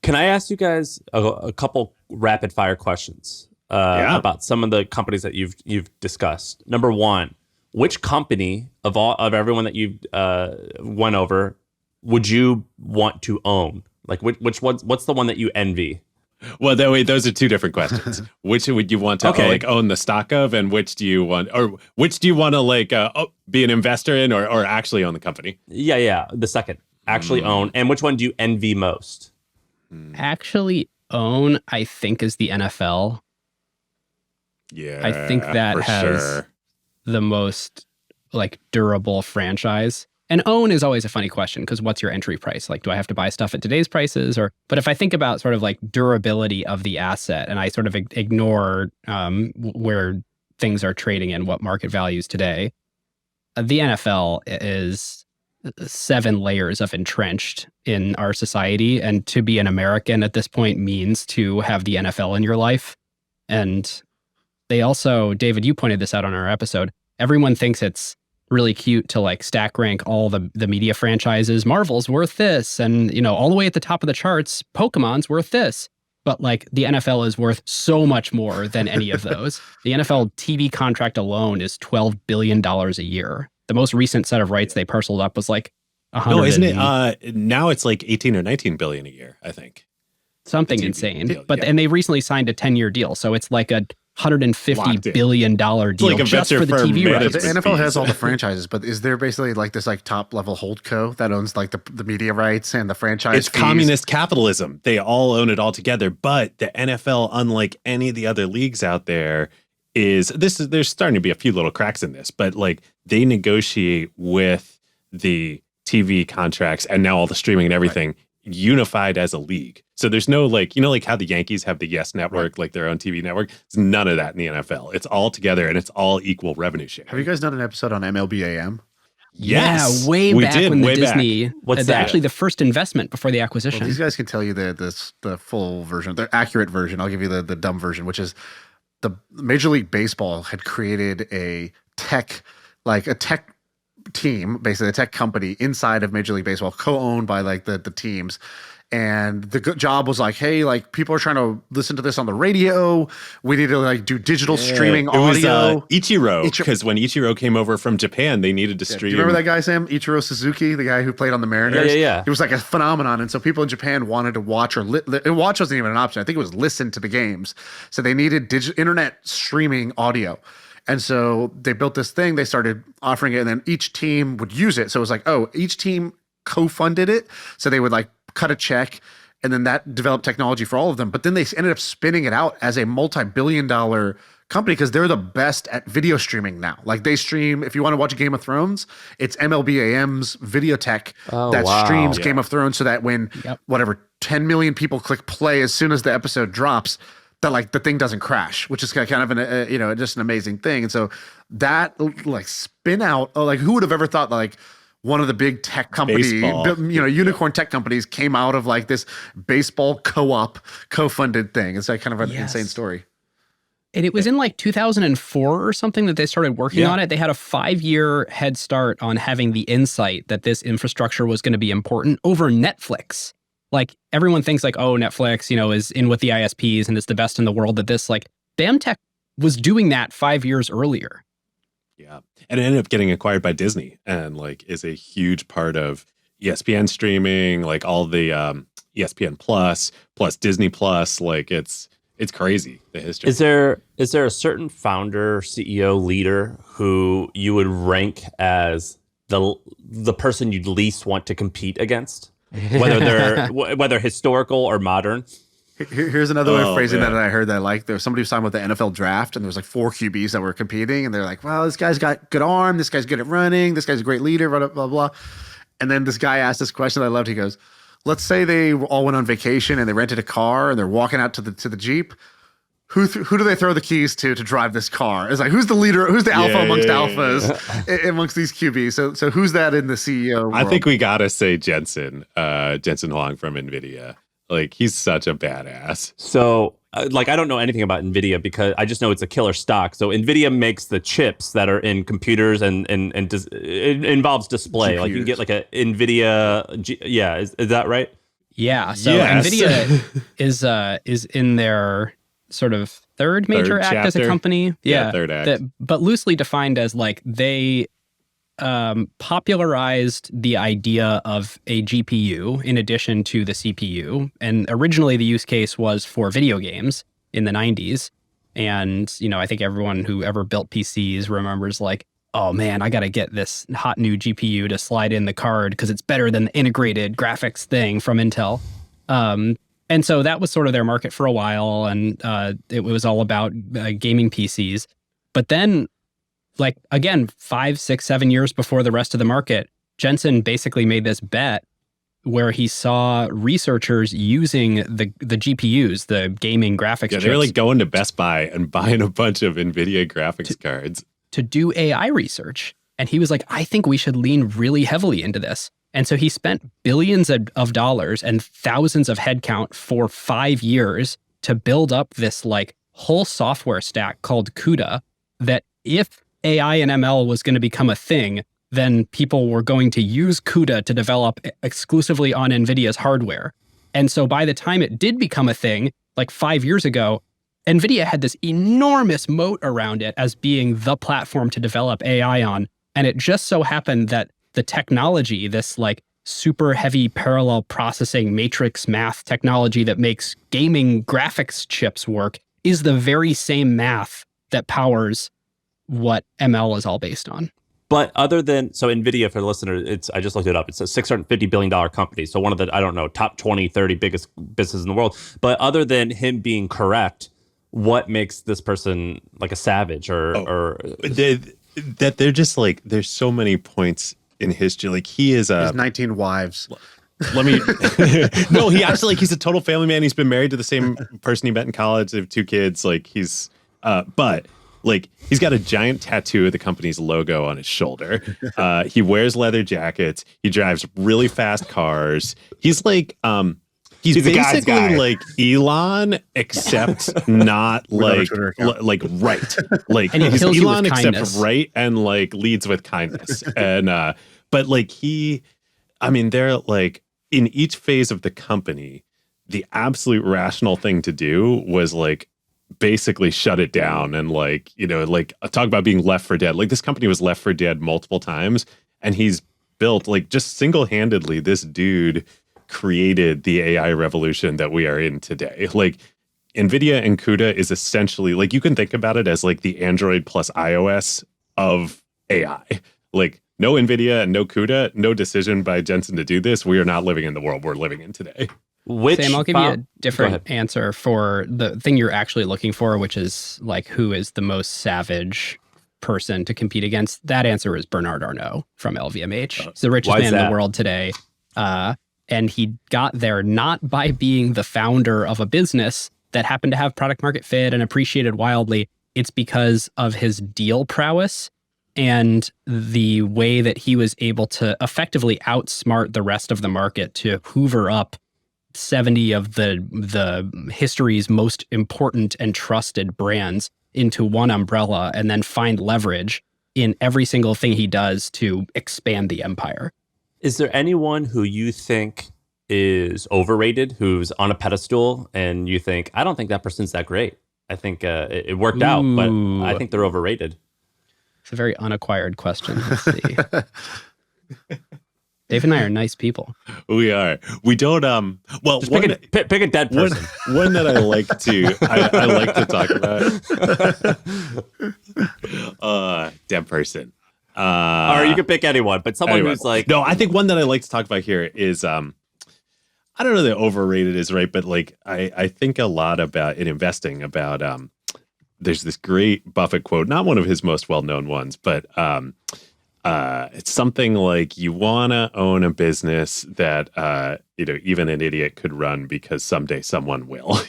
Can I ask you guys a couple rapid fire questions about some of the companies that you've discussed? Number one, which company of everyone that you've went over would you want to own? Like which what's the one that you envy?
Well, those are two different questions. Which would you want to own the stock of, and which do you want to be an investor in, or actually own the company?
Yeah. The second, actually own, and which one do you envy most?
Actually own, I think, is the NFL.
Yeah,
I think that has the most like durable franchise. And own is always a funny question because what's your entry price? Like, do I have to buy stuff at today's prices? But if I think about sort of like durability of the asset and I sort of ignore where things are trading and what market values today, the NFL is 7 layers of entrenched in our society. And to be an American at this point means to have the NFL in your life. And they also, David, you pointed this out on our episode, everyone thinks it's really cute to like stack rank all the media franchises. Marvel's worth this, and all the way at the top of the charts, Pokemon's worth this. But like the NFL is worth so much more than any of those. The NFL TV contract alone is $12 billion a year. The most recent set of rights they parceled up was like 100.
No, isn't it? Now it's like 18 or 19 billion a year, I think.
Something insane. And they recently signed a 10-year deal, so it's like a $150 billion deal
like a
just
venture
for the
firm
TV
managed
rights.
The NFL has all the franchises, but is there basically like this like top level holdco that owns like the media rights and the franchise
It's
fees?
communist capitalism. They all own it all together. But the NFL, unlike any of the other leagues out there, there's starting to be a few little cracks in this, but like they negotiate with the TV contracts and now all the streaming and everything unified as a league. So there's no like, like how the Yankees have the Yes Network, like their own TV network. There's none of that in the NFL. It's all together and it's all equal revenue share.
Have you guys done an episode on MLBAM?
Yes,
yeah, way
we
back
did,
when the
way back.
Disney,
What's that?
actually the first investment before the acquisition.
Well, these guys can tell you the full version, the accurate version. I'll give you the dumb version, which is the Major League Baseball had created a tech team, basically a tech company inside of Major League Baseball, co-owned by like the teams. And the job was like, hey, like people are trying to listen to this on the radio. We need to like do digital streaming audio.
Was, Ichiro, because when Ichiro came over from Japan, they needed to stream.
Do you remember that guy, Sam? Ichiro Suzuki, the guy who played on the Mariners?
Yeah.
He was like a phenomenon. And so people in Japan wanted to watch watch wasn't even an option. I think it was listen to the games. So they needed internet streaming audio. And so they built this thing. They started offering it, and then each team would use it. So it was like, each team co-funded it. So they would like cut a check, and then that developed technology for all of them. But then they ended up spinning it out as a multi-billion-dollar company because they're the best at video streaming now. Like they stream, if you want to watch Game of Thrones, it's MLBAM's video tech streams Game of Thrones, so that when 10 million people click play as soon as the episode drops, that like the thing doesn't crash, which is kind of just an amazing thing. And so that like spin out, like who would have ever thought like one of the big tech companies, unicorn tech companies came out of like this baseball co-funded thing. It's like kind of an insane story.
And it was in like 2004 or something that they started working on it. They had a 5-year head start on having the insight that this infrastructure was going to be important over Netflix. Like everyone thinks like, Netflix, is in with the ISPs and it's the best in the world at this. Like BAMTech was doing that 5 years earlier.
Yeah. And it ended up getting acquired by Disney and like is a huge part of ESPN streaming, like all the ESPN plus Disney plus, like it's crazy, the history.
Is there a certain founder, CEO, leader who you would rank as the person you'd least want to compete against? Whether historical or modern?
Here's another way of phrasing that I heard that I like. There was somebody who was talking about the NFL draft, and there was like 4 QBs that were competing, and they're like, well, this guy's got good arm, this guy's good at running, this guy's a great leader, blah, blah, blah. And then this guy asked this question that I loved. He goes, let's say they all went on vacation and they rented a car and they're walking out to the Jeep. Who do they throw the keys to drive this car? It's like, who's the leader? Who's the alpha amongst alphas amongst these QBs? So who's that in the CEO world?
I think we got to say Jensen Huang from NVIDIA. Like, he's such a badass.
So, I don't know anything about NVIDIA because I just know it's a killer stock. So, NVIDIA makes the chips that are in computers and it involves display. GPUs. Like, you can get like a NVIDIA. Is that right?
Yeah. So, NVIDIA is in their sort of third major act
chapter.
As a company.
Yeah, third act.
But loosely defined as like they popularized the idea of a GPU in addition to the CPU. And originally the use case was for video games in the 90s. And, I think everyone who ever built PCs remembers like, oh man, I got to get this hot new GPU to slide in the card because it's better than the integrated graphics thing from Intel. And so that was sort of their market for a while. And it was all about gaming PCs. But then, like, again, 5, 6, 7 years before the rest of the market, Jensen basically made this bet where he saw researchers using the GPUs, the gaming graphics chips.
They were like going to Best Buy and buying a bunch of NVIDIA graphics cards
to do AI research. And he was like, I think we should lean really heavily into this. And so he spent billions of dollars and thousands of headcount for 5 years to build up this like whole software stack called CUDA that if AI and ML was going to become a thing, then people were going to use CUDA to develop exclusively on NVIDIA's hardware. And so by the time it did become a thing, like 5 years ago, NVIDIA had this enormous moat around it as being the platform to develop AI on. And it just so happened that the technology, this like super heavy parallel processing matrix math technology that makes gaming graphics chips work, is the very same math that powers what ML is all based on.
But other than, so NVIDIA, for the listener, I just looked it up. It's a $650 billion company. So one of the, I don't know, top 20, 30 biggest businesses in the world. But other than him being correct, what makes this person like a savage or
that they're just like, there's so many points in history. Like he is
He has 19 wives.
Let me no, he actually like he's a total family man. He's been married to the same person he met in college. They have 2 kids. Like he's but like he's got a giant tattoo of the company's logo on his shoulder. He wears leather jackets. He drives really fast cars. He's like he's basically like Elon, except not like like right. Like
and
he's Elon except
kindness.
right and like leads with kindness. And but like I mean, they're like in each phase of the company, the absolute rational thing to do was like basically shut it down and like, you know, like talk about being left for dead. Like this company was left for dead multiple times, and he's built like just single-handedly, this dude created the AI revolution that we are in today. Like NVIDIA and CUDA is essentially like, you can think about it as like the Android plus iOS of AI. Like no NVIDIA and no CUDA, no decision by Jensen to do this. We are not living in the world we're living in today.
Sam, I'll give you a different answer for the thing you're actually looking for, which is like who is the most savage person to compete against. That answer is Bernard Arnault from LVMH. He's the richest man in the world today. And he got there not by being the founder of a business that happened to have product market fit and appreciated wildly. It's because of his deal prowess and the way that he was able to effectively outsmart the rest of the market to hoover up 70 of the history's most important and trusted brands into one umbrella and then find leverage in every single thing he does to expand the empire.
Is there anyone who you think is overrated, who's on a pedestal, and you think, I don't think that person's that great? I think it worked out, but I think they're overrated.
It's a very unacquired question. Let's see. Dave and I are nice people.
We are. We don't. Well,
just pick a dead person.
One that I like to. I like to talk about. Dead person.
Or you can pick anyone, but someone who's like.
No, I think one that I like to talk about here is. I don't know that overrated is right, but like I think a lot about in investing about. There's this great Buffett quote, not one of his most well-known ones, but. It's something like you want to own a business that, even an idiot could run because someday someone will,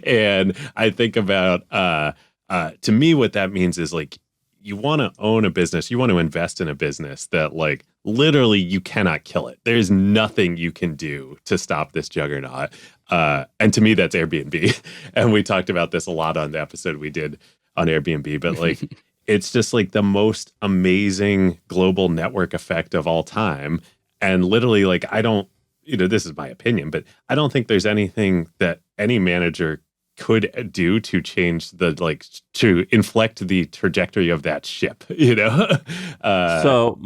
and I think about, to me, what that means is like, you want to own a business, you want to invest in a business that like literally you cannot kill it. There's nothing you can do to stop this juggernaut. And to me, that's Airbnb. And we talked about this a lot on the episode we did on Airbnb, but like, it's just like the most amazing global network effect of all time. And literally, like, I don't, this is my opinion, but I don't think there's anything that any manager could do to change to inflect the trajectory of that ship,
So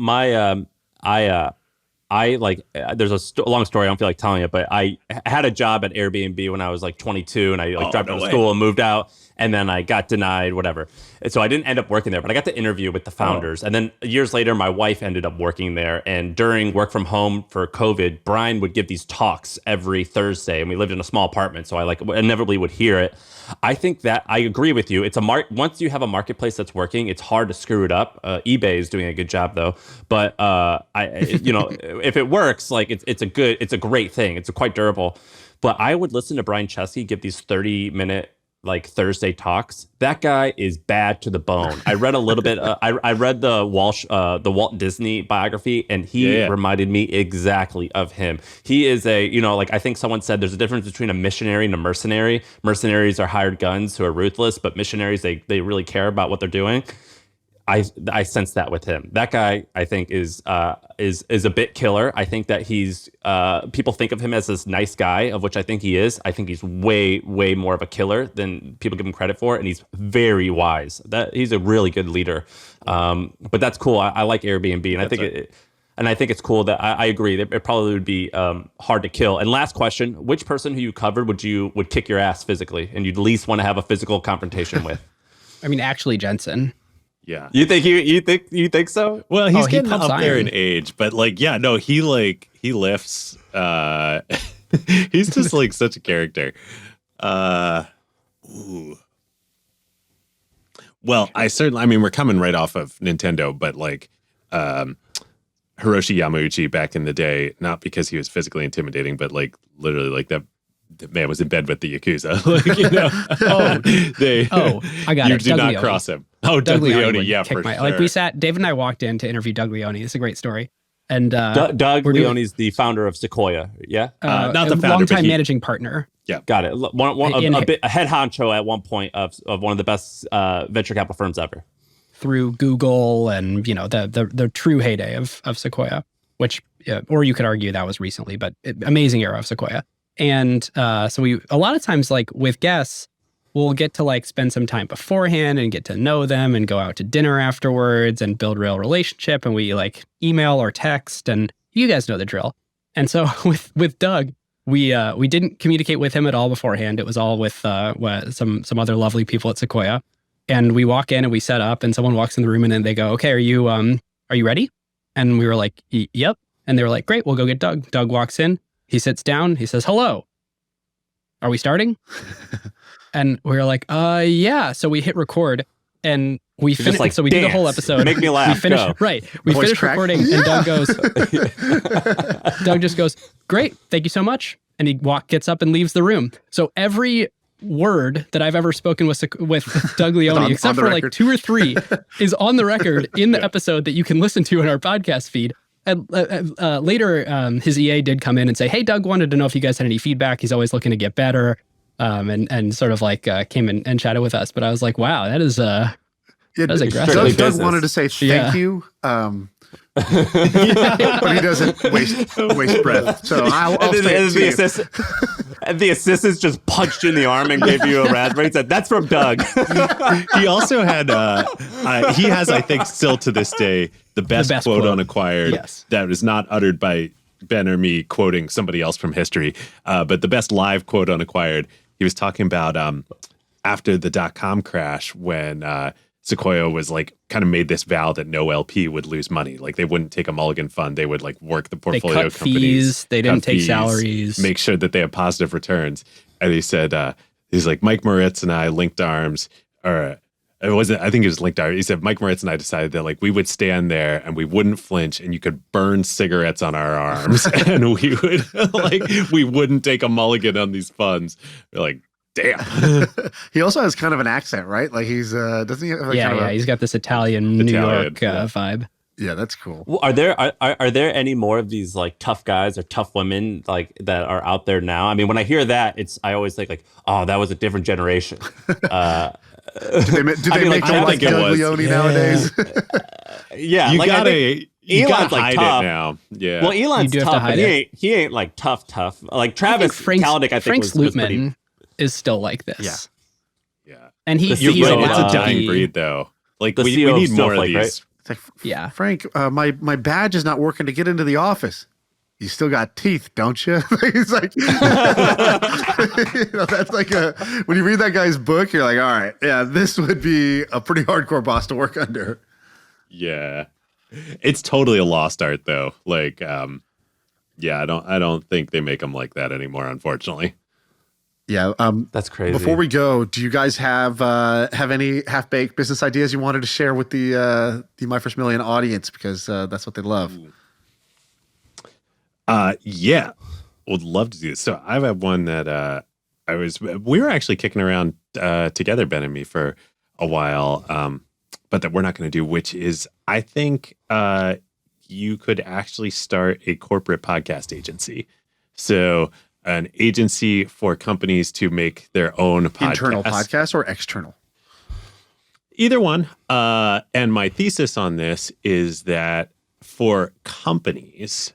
I like, there's a long story. I don't feel like telling it, but I had a job at Airbnb when I was like 22 and I dropped out of school and moved out. And then I got denied, whatever. And so I didn't end up working there, but I got to interview with the founders. And then years later, my wife ended up working there. And during work from home for COVID, Brian would give these talks every Thursday. And we lived in a small apartment, so I like inevitably would hear it. I think that I agree with you. It's once you have a marketplace that's working, it's hard to screw it up. eBay is doing a good job though. But if it works, like it's a great thing. It's quite durable. But I would listen to Brian Chesky give these 30-minute like Thursday talks. That guy is bad to the bone. I read a little bit. I read the Walt Disney biography, and he reminded me exactly of him. He is I think someone said there's a difference between a missionary and a mercenary. Mercenaries are hired guns who are ruthless, but missionaries, they really care about what they're doing. I sense that with him. That guy, I think, is a bit killer. I think that he's people think of him as this nice guy, of which I think he is. I think he's way, way more of a killer than people give him credit for, and he's very wise. He's a really good leader. But that's cool. I like Airbnb, and I And I think it's cool that I agree that it probably would be hard to kill. And last question, which person who you covered would kick your ass physically and you'd least want to have a physical confrontation with?
I mean, actually, Jensen.
Yeah.
You think so?
Well, he's getting
pumps
up there
iron.
in age, but like, yeah, no, he lifts. He's just like such a character. Ooh. Well, I mean, we're coming right off of Nintendo, but like, Hiroshi Yamauchi back in the day, not because he was physically intimidating, but like literally like that man was in bed with the Yakuza. Like, you know,
I got
you
it.
do
Doug
not
Leone.
cross him. Oh, Doug Leone,
would
yeah,
kick
for sure.
Like David and I walked in to interview Doug Leone. It's a great story. And
Doug Leone's the founder of Sequoia. Yeah.
Not the founder,
longtime
but
managing partner.
Yeah,
Got it. A head honcho at one point of one of the best venture capital firms ever.
Through Google and, you know, the true heyday of Sequoia, which, or you could argue that was recently, but amazing era of Sequoia. And so we, a lot of times, like with guests, we'll get to like spend some time beforehand and get to know them and go out to dinner afterwards and build real relationship. And we like email or text, and you guys know the drill. And so with Doug, we didn't communicate with him at all beforehand. It was all with some other lovely people at Sequoia. And we walk in and we set up, and someone walks in the room and then they go, "Okay, are you ready?" And we were like, "Yep." And they were like, "Great, we'll go get Doug." Doug walks in, he sits down, he says, "Hello. Are we starting?" And we were like, yeah. So we hit record and we finished.
Like,
so we did the whole episode.
Make me laugh.
We finished,
go.
right. We
Voice
finished
crack.
recording and Doug goes, Doug just goes, "Great, thank you so much." And he gets up and leaves the room. So every word that I've ever spoken with Doug Leone,
on
except
the
for
record.
like 2 or 3, is on the record in the episode that you can listen to in our podcast feed. And later, his EA did come in and say, "Hey, Doug wanted to know if you guys had any feedback. He's always looking to get better." And sort of like came in and chatted with us. But I was like, wow, that is that's aggressive.
Strictly
Doug
business.
wanted to say thank
Yeah.
you, but he doesn't waste breath. So I'll
And
stay
then
at
the
two.
assistant, and the assistants just punched you in the arm and gave you a raspberry and said, "That's from Doug."
He also had he has, I think, still to this day the best quote
quote.
on Acquired
Yes.
that is not uttered by Ben or me quoting somebody else from history, but the best live quote on Acquired. He was talking about after the .com crash when Sequoia was like kind of made this vow that no LP would lose money. Like they wouldn't take a mulligan fund. They would like work the
They
portfolio
cut
companies.
fees. They didn't
cut
take
fees,
salaries.
Make sure that they have positive returns. And he said, he's like, Mike Moritz and I linked arms, or it wasn't, I think it was linked arms. He said, Mike Moritz and I decided that like we would stand there and we wouldn't flinch and you could burn cigarettes on our arms and we would like, we wouldn't take a mulligan on these funds. We're like, damn.
He also has kind of an accent, right? Like he's doesn't he have like kind of a,
He's got this Italian New York
yeah.
vibe.
yeah, that's cool.
Well, are there any more of these like tough guys or tough women like that are out there now? I mean, when I hear that, I always think like, oh, that was a different generation.
Do they make
like,
them
I
like
think it
Doug
was.
Leone
Yeah.
nowadays?
Yeah,
You
like, I
gotta,
think
you gotta
Elon's, like,
hide
tough.
it now. Yeah.
Well, Elon's
You do have to
tough, but
hide it.
he ain't like tough. Like Travis
Frank's
Kalanick, I think
Frank's
was pretty.
Lootman is still like this.
Yeah.
yeah.
And
The
You're
he's
CEO,
right. It's
allowed
a
to
dying
be-
breed, though. Like
The
we
CEO
need
of
more of
Snowflake,
these.
right?
It's like,
Yeah.
Frank, my badge is not working to get into the office. You still got teeth, don't you? He's like, you know, that's like when you read that guy's book, you're like, all right, yeah, this would be a pretty hardcore boss to work under.
Yeah. It's totally a lost art, though. Like, yeah, I don't think they make them like that anymore, unfortunately.
Yeah.
That's crazy.
Before we go, do you guys have any half-baked business ideas you wanted to share with the My First Million audience? Because that's what they love.
Yeah, would love to do this. So I have one that we were actually kicking around together, Ben and me, for a while, but that we're not going to do, which is I think you could actually start a corporate podcast agency. So an agency for companies to make their own podcasts.
Internal podcast or external?
Either one. And my thesis on this is that for companies,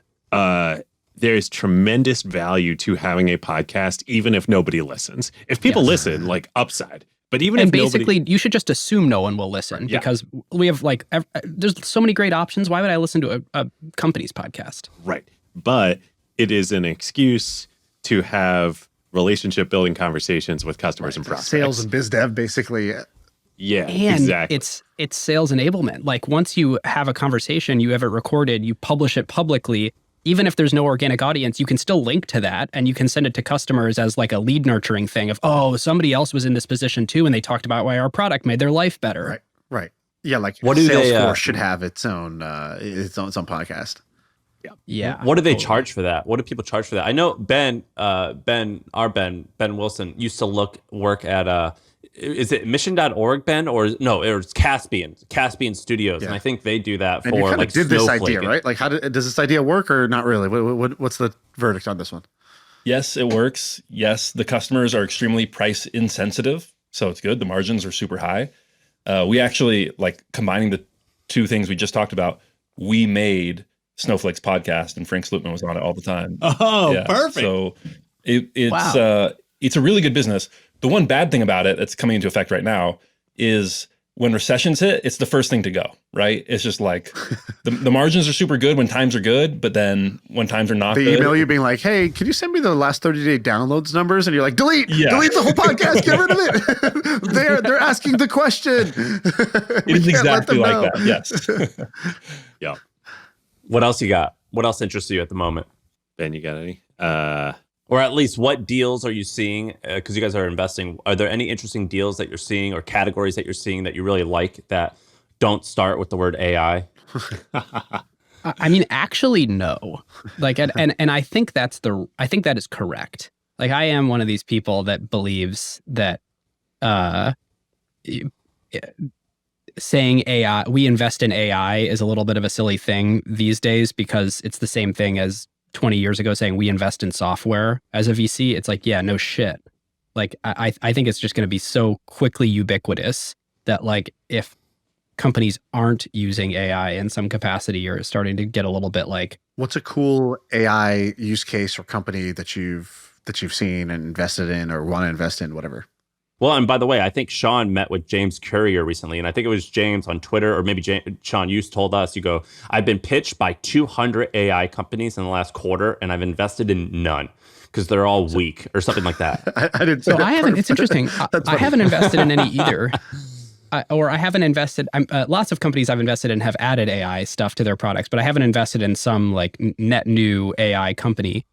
there's tremendous value to having a podcast, even if nobody listens. If people listen, like upside. But even
and
if
basically, you should just assume no one will listen because we have like there's so many great options. Why would I listen to a company's podcast?
Right, but it is an excuse to have relationship building conversations with customers and prospects.
Sales and biz dev, basically.
Yeah,
And
exactly.
it's sales enablement. Like once you have a conversation, you have it recorded, you publish it publicly. Even if there's no organic audience, you can still link to that and you can send it to customers as like a lead nurturing thing of, oh, somebody else was in this position too, and they talked about why our product made their life better.
Right. Yeah, like
what do
Salesforce should have its own podcast.
Yeah.
What do they charge for that? What do people charge for that? I know Ben Wilson used to work at is it mission.org, Ben, or no, it was Caspian Studios, and I think they do that
and you
for like
did this idea,
Snowflake.
right? Like, does this idea work or not really? What's the verdict on this one?
Yes, it works. Yes, the customers are extremely price insensitive, so it's good. The margins are super high. We actually, like, combining the two things we just talked about, we made Snowflake's podcast, and Frank Slootman was on it all the time.
Oh, perfect.
So it's a really good business. The one bad thing about it that's coming into effect right now is when recessions hit, it's the first thing to go, right? It's just like the margins are super good when times are good, but then when times are not
they
good.
email you being like, hey, can you send me the last 30-day downloads numbers? And you're like, delete the whole podcast, get rid of it. They're asking the question.
It is exactly like that, yes.
Yeah.
What else you got? What else interests you at the moment?
Ben, you got any?
Or at least what deals are you seeing? Because you guys are investing. Are there any interesting deals that you're seeing or categories that you're seeing that you really like that don't start with the word AI?
I mean, actually, no. Like, and I think that is correct. Like, I am one of these people that believes that saying AI, we invest in AI is a little bit of a silly thing these days because it's the same thing as 20 years ago saying we invest in software as a VC. It's like, yeah, no shit. Like, I think it's just going to be so quickly ubiquitous that, like, if companies aren't using AI in some capacity, you're starting to get a little bit like,
what's a cool AI use case or company that you've seen and invested in or want to invest in, whatever?
Well, and by the way, I think Shaan met with James Courier recently, and I think it was James on Twitter, or maybe Shaan, you told us, you go, I've been pitched by 200 AI companies in the last quarter, and I've invested in none because they're all weak or something like that.
I didn't.
So I haven't. It's interesting. I haven't invested in any either. I haven't invested. Lots of companies I've invested in have added AI stuff to their products, but I haven't invested in some like net new AI company.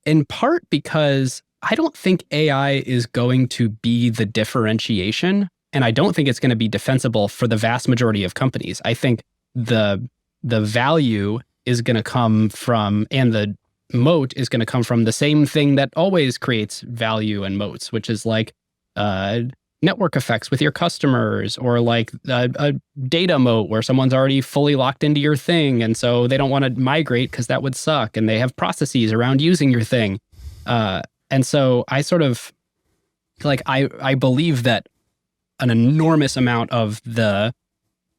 In part because I don't think AI is going to be the differentiation, and I don't think it's going to be defensible for the vast majority of companies. I think the value is going to come from, and the moat is going to come from the same thing that always creates value and moats, which is like network effects with your customers, or like a data moat where someone's already fully locked into your thing, and so they don't want to migrate because that would suck, and they have processes around using your thing. And so I sort of like, I believe that an enormous amount of the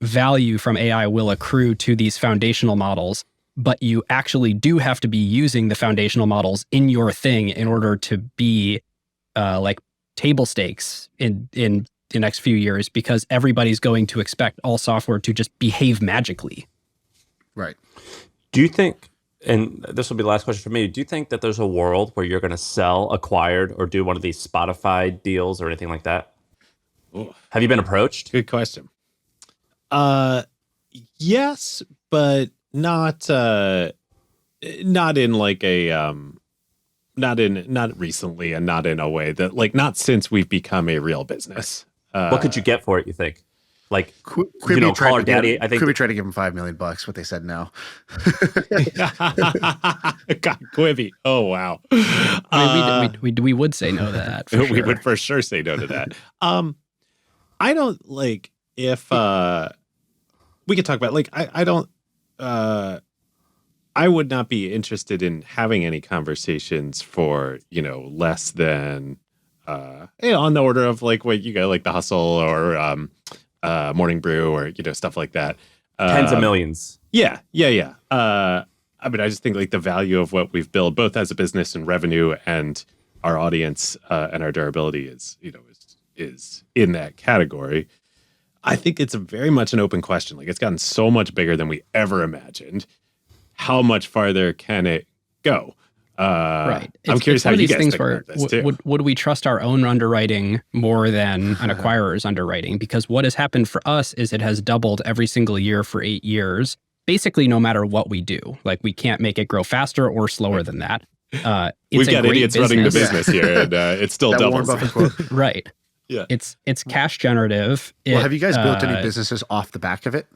value from AI will accrue to these foundational models, but you actually do have to be using the foundational models in your thing in order to be like table stakes in the next few years, because everybody's going to expect all software to just behave magically.
Right.
Do you think, and this will be the last question for me, do you think that there's a world where you're going to sell acquired or do one of these Spotify deals or anything like that?
Ooh.
Have you been approached?
Good question. Yes, but not in like a not recently, and not in a way that, like, not since we've become a real business.
What could you get for it, you think? Like,
Quibi
Call Her Daddy, I think.
Quibi tried to give him $5 million, but they said no.
God, Quibi. Oh, wow.
I mean, we would say no to that. For
We
sure.
would for sure say no to that. I don't, like, if we could talk about, like, I don't I would not be interested in having any conversations for, less than on the order of like what you got, like The Hustle or Morning Brew, or stuff like that.
Tens of millions.
Yeah. I mean, I just think like the value of what we've built, both as a business and revenue, and our audience and our durability is is in that category. I think it's very much an open question. Like, it's gotten so much bigger than we ever imagined. How much farther can it go?
Right.
I'm curious how you guys think about this too.
Would we trust our own underwriting more than an acquirer's underwriting? Because what has happened for us is it has doubled every single year for 8 years, basically no matter what we do. Like, we can't make it grow faster or slower than that.
We've got idiots running the business here, and it still doubles.
Right.
Yeah.
It's cash generative.
Well, have you guys built any businesses off the back of it?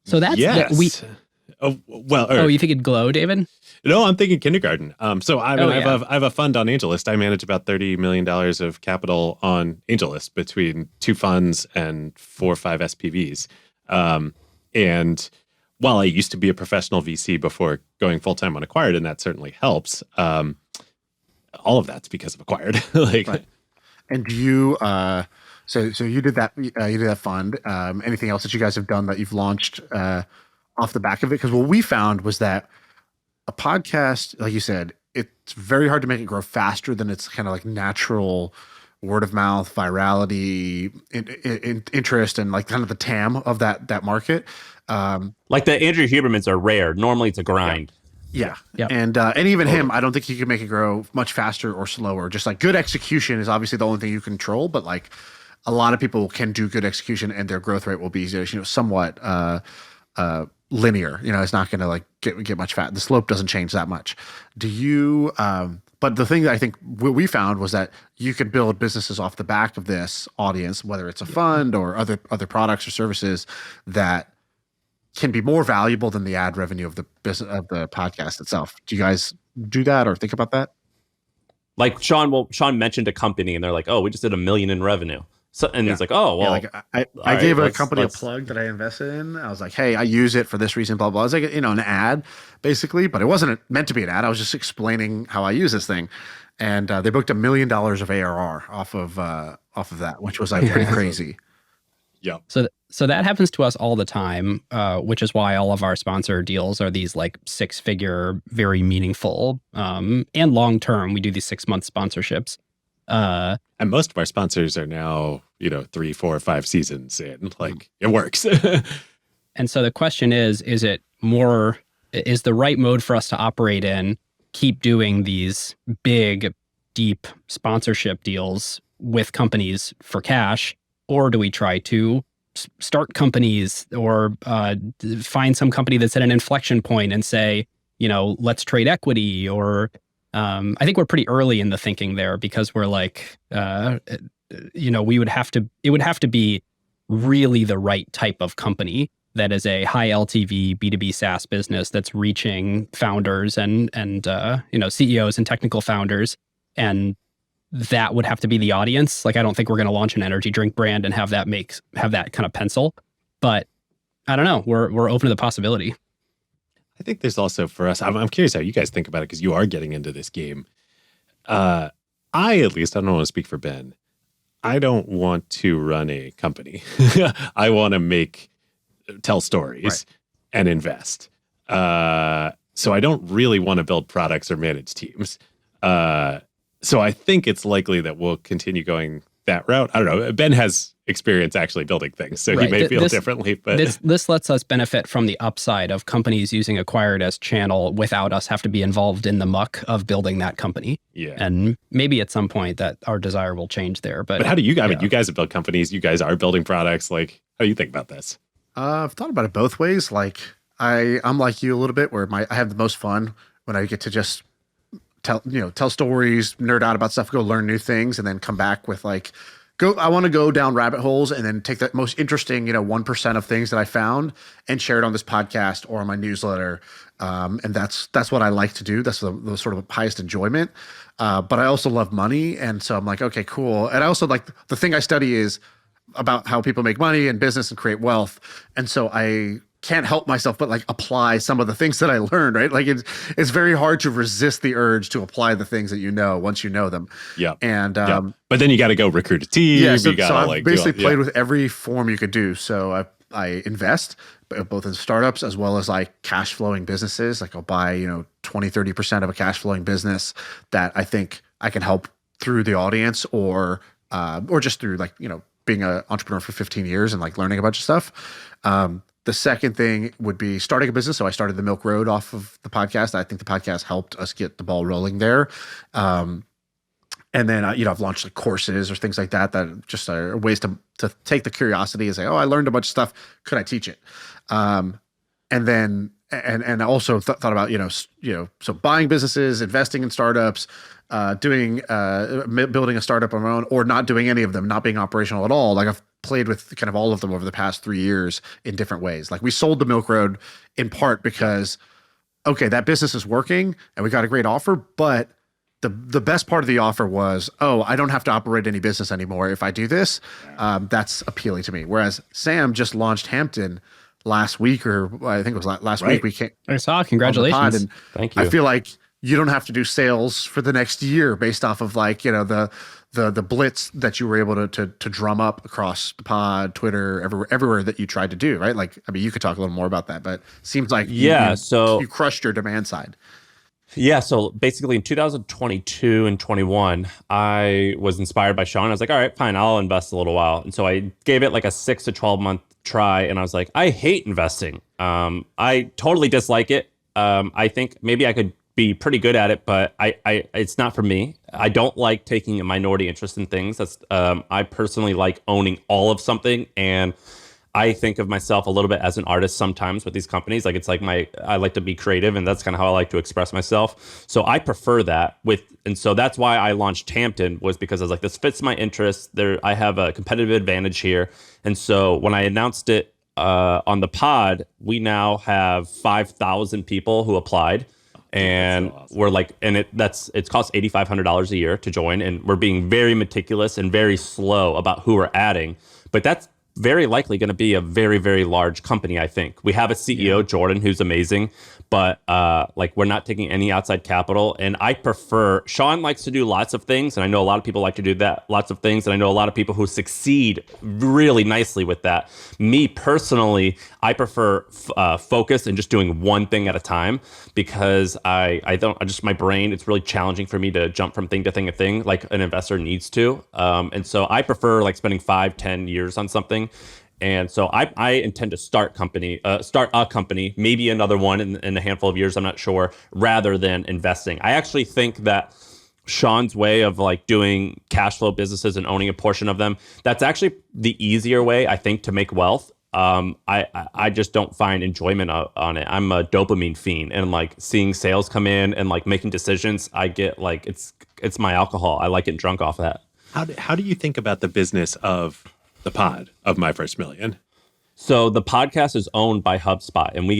So that's
yes.
you think it'd glow, David?
No, I'm thinking kindergarten. So I have a fund on AngelList. I manage about $30 million of capital on AngelList between 2 funds and 4 or 5 SPVs. And while I used to be a professional VC before going full-time on Acquired, and that certainly helps, all of that's because of Acquired.
Right. And do you so you did that fund. Anything else that you guys have done that you've launched off the back of it? Because what we found was that a podcast, like you said, it's very hard to make it grow faster than its kind of like natural word of mouth, virality, interest, and like kind of the TAM of that market.
Like the Andrew Hubermans are rare. Normally it's a grind.
Yeah. Yep. And even him, I don't think he can make it grow much faster or slower. Just like good execution is obviously the only thing you control, but like a lot of people can do good execution and their growth rate will be, somewhat linear. It's not going to like get much fat. The slope doesn't change that much. Do you but the thing that I think what we found was that you could build businesses off the back of this audience, whether it's a fund or other products or services that can be more valuable than the ad revenue of the business of the podcast itself. Do you guys do that or think about that?
Like Shaan mentioned a company and they're like, oh, we just did $1 million in revenue. So, and it's like, oh, well,
I gave a company a plug that I invested in. I was like, hey, I use it for this reason, blah, blah. It was like, an ad basically, but it wasn't meant to be an ad. I was just explaining how I use this thing. And they booked $1 million of ARR off of that, which was like pretty crazy.
Yeah.
So that happens to us all the time, which is why all of our sponsor deals are these like 6-figure, very meaningful, and long-term. We do these 6-month sponsorships.
And most of our sponsors are now, 3, 4, 5 seasons in. Like, it works.
And so the question is the right mode for us to operate in, keep doing these big, deep sponsorship deals with companies for cash, or do we try to start companies or find some company that's at an inflection point and say, let's trade equity? Or I think we're pretty early in the thinking there because we're like, it would have to be really the right type of company that is a high LTV B2B SaaS business that's reaching founders and CEOs and technical founders, and that would have to be the audience. Like, I don't think we're going to launch an energy drink brand and have that kind of pencil, but I don't know. We're open to the possibility.
I think there's also for us, I'm curious how you guys think about it because you are getting into this game. I don't want to speak for Ben. I don't want to run a company. I want to tell stories and invest. So I don't really want to build products or manage teams. So I think it's likely that we'll continue going that route. I don't know. Ben has experience actually building things, so he may feel differently. But
this lets us benefit from the upside of companies using Acquired as channel without us have to be involved in the muck of building that company.
Yeah.
And maybe at some point that our desire will change there. But
how do you? I mean, you guys have built companies. You guys are building products. Like, how do you think about this?
I've thought about it both ways. Like, I'm like you a little bit, where I have the most fun when I get to just tell stories, nerd out about stuff, go learn new things, and then come back with like, I want to go down rabbit holes and then take the most interesting, 1% of things that I found and share it on this podcast or on my newsletter. And that's what I like to do. That's the sort of highest enjoyment. But I also love money. And so I'm like, okay, cool. And I also like the thing I study is about how people make money and business and create wealth. And so I can't help myself but like apply some of the things that I learned, right? Like it's very hard to resist the urge to apply the things that once you know them.
Yeah.
And
but then you got to go recruit a team.
Yeah. So I've basically played with every form you could do. So I invest both in startups as well as like cash flowing businesses. Like I'll buy 20-30% of a cash flowing business that I think I can help through the audience or or just through like, being an entrepreneur for 15 years and like learning a bunch of stuff. The second thing would be starting a business. So I started the Milk Road off of the podcast. I think the podcast helped us get the ball rolling there. And then, I've launched like courses or things like that just are ways to take the curiosity and say, oh, I learned a bunch of stuff. Could I teach it? And then, and I also thought about, so buying businesses, investing in startups, building a startup on my own, or not doing any of them, not being operational at all. Like I've played with kind of all of them over the past 3 years in different ways. Like we sold the Milk Road in part because, okay, that business is working and we got a great offer, but the best part of the offer was, oh, I don't have to operate any business anymore. If I do this, that's appealing to me. Whereas Sam just launched Hampton last week, or I think it was last week. We came.
I saw. Congratulations.
And
Thank you.
I feel like you don't have to do sales for the next year based off of like, the blitz that you were able to drum up across the pod, Twitter, everywhere that you tried to do, right? Like, I mean, you could talk a little more about that, but seems like you crushed your demand side.
Yeah, so basically in 2022 and 21, I was inspired by Shaan. I was like, all right, fine, I'll invest a little while. And so I gave it like a 6 to 12 month try, and I was like, I hate investing. I totally dislike it. I think maybe I could be pretty good at it, but I it's not for me. I don't like taking a minority interest in things. That's I personally like owning all of something, and I think of myself a little bit as an artist sometimes with these companies. Like it's like I like to be creative, and that's kind of how I like to express myself. So I prefer that and so that's why I launched Hampton, was because I was like, this fits my interests. I have a competitive advantage here. And so when I announced it on the pod, we now have 5,000 people who applied. And so awesome. We're like, and it costs $8,500 a year to join, and we're being very meticulous and very slow about who we're adding. But that's very likely going to be a very, very large company, I think. We have a CEO, Jordan, who's amazing, but like we're not taking any outside capital. And I prefer, Shaan likes to do lots of things, and I know a lot of people like to do that, lots of things, and I know a lot of people who succeed really nicely with that. Me personally, I prefer focus and just doing one thing at a time, because my brain, it's really challenging for me to jump from thing to thing like an investor needs to. And so I prefer like spending 5-10 years on something. And so I intend to start a company, maybe another one in a handful of years, I'm not sure, rather than investing. I actually think that Shaan's way of like doing cash flow businesses and owning a portion of them, that's actually the easier way, I think, to make wealth. I just don't find enjoyment on it. I'm a dopamine fiend, and like seeing sales come in and like making decisions, I get like, it's my alcohol. I like getting drunk off of that.
How do you think about the business of the pod of My First Million?
So the podcast is owned by HubSpot, and we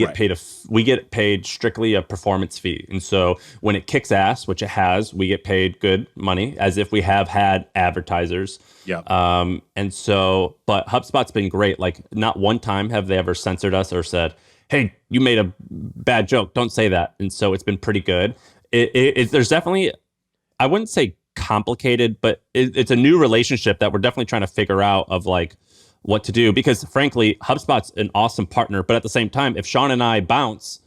get paid strictly a performance fee. And so when it kicks ass, which it has, we get paid good money, as if we have had advertisers. Yeah. And so, but HubSpot's been great. Like not one time have they ever censored us or said, "Hey, you made a bad joke. Don't say that." And so it's been pretty good. There's definitely, I wouldn't say complicated, but it's a new relationship that we're definitely trying to figure out of like what to do, because frankly, HubSpot's an awesome partner, but at the same time, if Shaan and I bounce,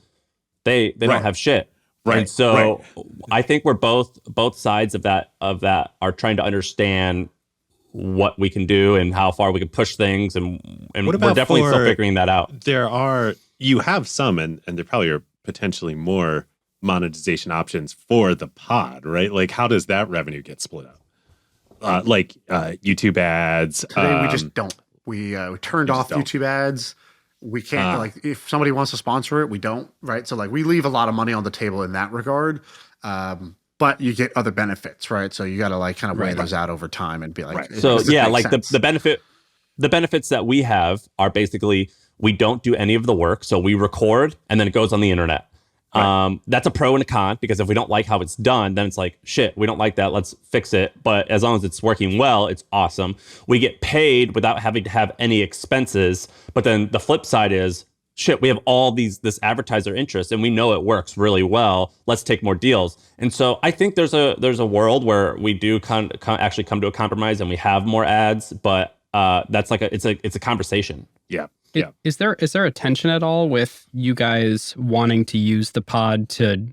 they don't have shit. Right. And so I think we're both sides of that are trying to understand what we can do and how far we can push things, and we're definitely still figuring that out.
You have some, and there probably are potentially more monetization options for the pod, right? Like, how does that revenue get split up? Like YouTube ads.
Today we just don't. We turned off YouTube ads. We can't, like, if somebody wants to sponsor it, we don't, right? So like we leave a lot of money on the table in that regard. But you get other benefits, right? So you got to like kind of weigh those out over time and be like,
so yeah, like the benefits that we have are basically, we don't do any of the work. So we record and then it goes on the internet. That's a pro and a con, because if we don't like how it's done, then it's like, shit, we don't like that, let's fix it. But as long as it's working well, it's awesome. We get paid without having to have any expenses. But then the flip side is, shit, we have all this advertiser interest and we know it works really well. Let's take more deals. And so I think there's a world where we do actually come to a compromise and we have more ads, but that's like it's a conversation.
Yeah.
Yeah. Is there a tension at all with you guys wanting to use the pod to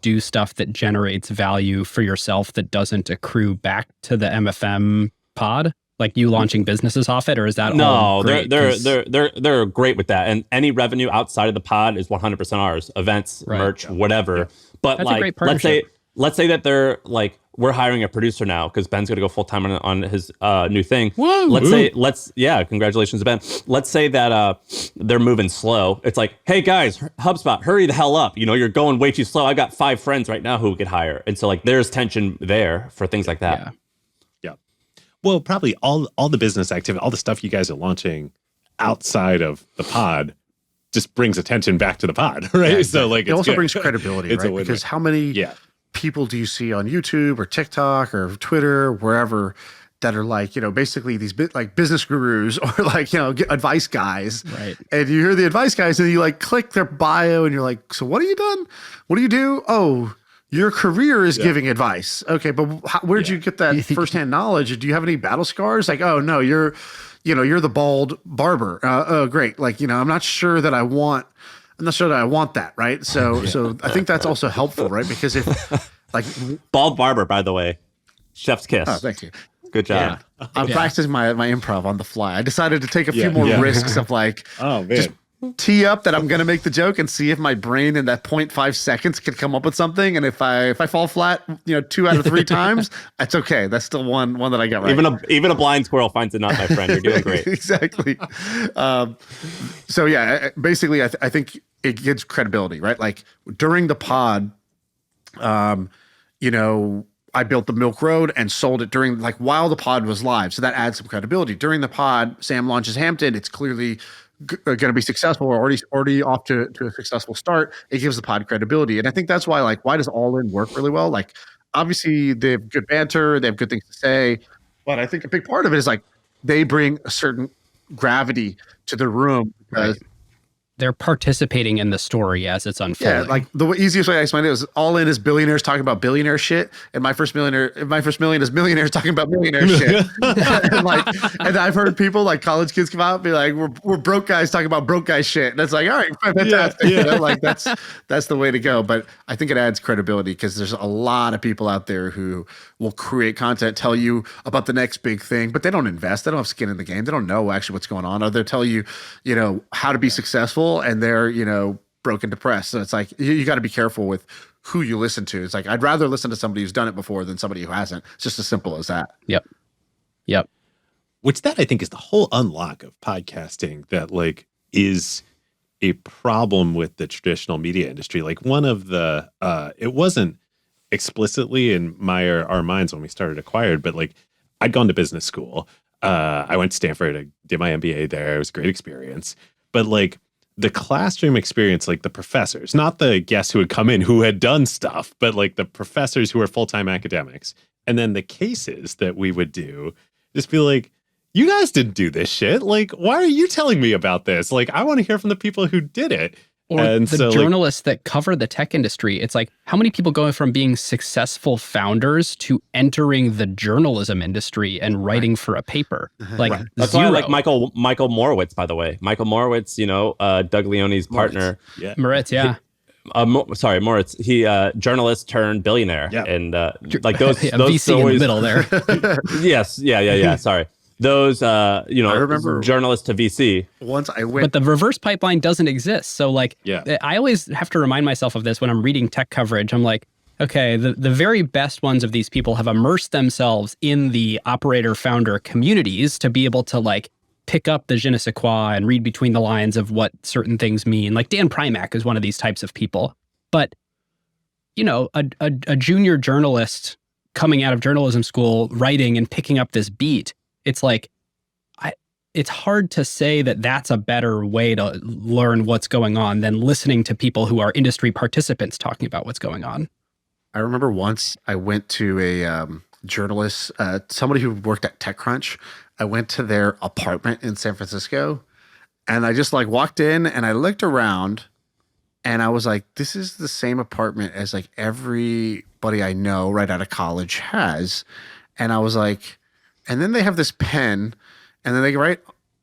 do stuff that generates value for yourself that doesn't accrue back to the MFM pod? Like you launching businesses off it, or is that
No,
all great?
they're great with that, and any revenue outside of the pod is 100% ours. Events, merch, whatever. But
That's a great
let's
partnership.
say that they're like, we're hiring a producer now because Ben's gonna go full time on his new thing.
Whoa!
Congratulations, Ben. Let's say that they're moving slow. It's like, hey guys, HubSpot, hurry the hell up! You're going way too slow. I got 5 friends right now who we could hire, and so like there's tension there for things like that.
Yeah.
Well, probably all the business activity, all the stuff you guys are launching outside of the pod just brings attention back to the pod, right?
Yeah,
So like
it also brings credibility,
It's a
right?
win-win.
Because how many people do you see on YouTube or TikTok or Twitter, wherever, that are like, basically these like business gurus or like, advice guys.
Right.
And you hear the advice guys and you like click their bio and you're like, so what have you done? What do you do? Oh, your career is giving advice. Okay, but where'd you get that firsthand knowledge? Do you have any battle scars? Like, oh no, you're the bald barber. Oh, great. Like, I'm not sure that I want that. Right. So I think that's also helpful, right? Because if like
Bald barber, by the way, chef's kiss.
oh, thank you.
Good job.
Yeah. I'm practicing my improv on the fly. I decided to take a few more risks of like,
oh man.
just tee up that I'm going to make the joke and see if my brain in that 0.5 seconds can come up with something. And if I fall flat, 2 out of 3 times, that's okay. That's still one that I got right.
Even a blind squirrel finds a nut, my friend. You're doing great.
Exactly. So yeah, basically, I think it gives credibility, right? Like during the pod, I built the Milk Road and sold it during while the pod was live. So that adds some credibility. During the pod, Sam launches Hampton. It's clearly going to be successful or already off to a successful start. It gives the pod credibility. And I think that's why why does All In work really well? Like obviously they have good banter, they have good things to say, but I think a big part of it is they bring a certain gravity to the room because
they're participating in the story as it's unfolding.
yeah, like the easiest way I explain it is All In is billionaires talking about billionaire shit, and my first million is millionaires talking about millionaire shit. and I've heard people like college kids come out and be like, "We're broke guys talking about broke guy shit." And it's like, all right, fantastic. That's the way to go. But I think it adds credibility because there's a lot of people out there who will create content, tell you about the next big thing, but they don't invest. They don't have skin in the game. They don't know actually what's going on, or they'll tell you, how to be successful. And they're, broke and depressed. So it's like, you got to be careful with who you listen to. It's like, I'd rather listen to somebody who's done it before than somebody who hasn't. It's just as simple as that.
Yep.
Which that I think is the whole unlock of podcasting that is a problem with the traditional media industry. Like one of the, it wasn't explicitly in our minds when we started Acquired, but I'd gone to business school. I went to Stanford, I did my MBA there. It was a great experience. But the classroom experience, the professors, not the guests who had come in who had done stuff, but the professors who were full-time academics. And then the cases that we would do, just be like, you guys didn't do this shit. Why are you telling me about this? I want to hear from the people who did it.
Or the journalists that cover the tech industry. It's like, how many people go from being successful founders to entering the journalism industry and writing for a paper?
That's why I like Michael Morowitz, by the way. Michael Morowitz, Doug Leone's partner.
Yeah.
Moritz, yeah.
Moritz. He journalist turned billionaire.
Yeah.
And those
VC
always,
in the middle there.
Yes. Yeah. Sorry. Those,
I remember
journalist to VC.
Once I went,
but the reverse pipeline doesn't exist. So I always have to remind myself of this when I'm reading tech coverage. I'm like, okay, the very best ones of these people have immersed themselves in the operator founder communities to be able to pick up the je ne sais quoi and read between the lines of what certain things mean. Like Dan Primack is one of these types of people. But, a junior journalist coming out of journalism school, writing and picking up this beat, it's it's hard to say that that's a better way to learn what's going on than listening to people who are industry participants talking about what's going on.
I remember once I went to a journalist, somebody who worked at TechCrunch. I went to their apartment in San Francisco, and I just walked in and I looked around, and I was like, this is the same apartment as everybody I know right out of college has. And I was like, and then they have this pen, and then they write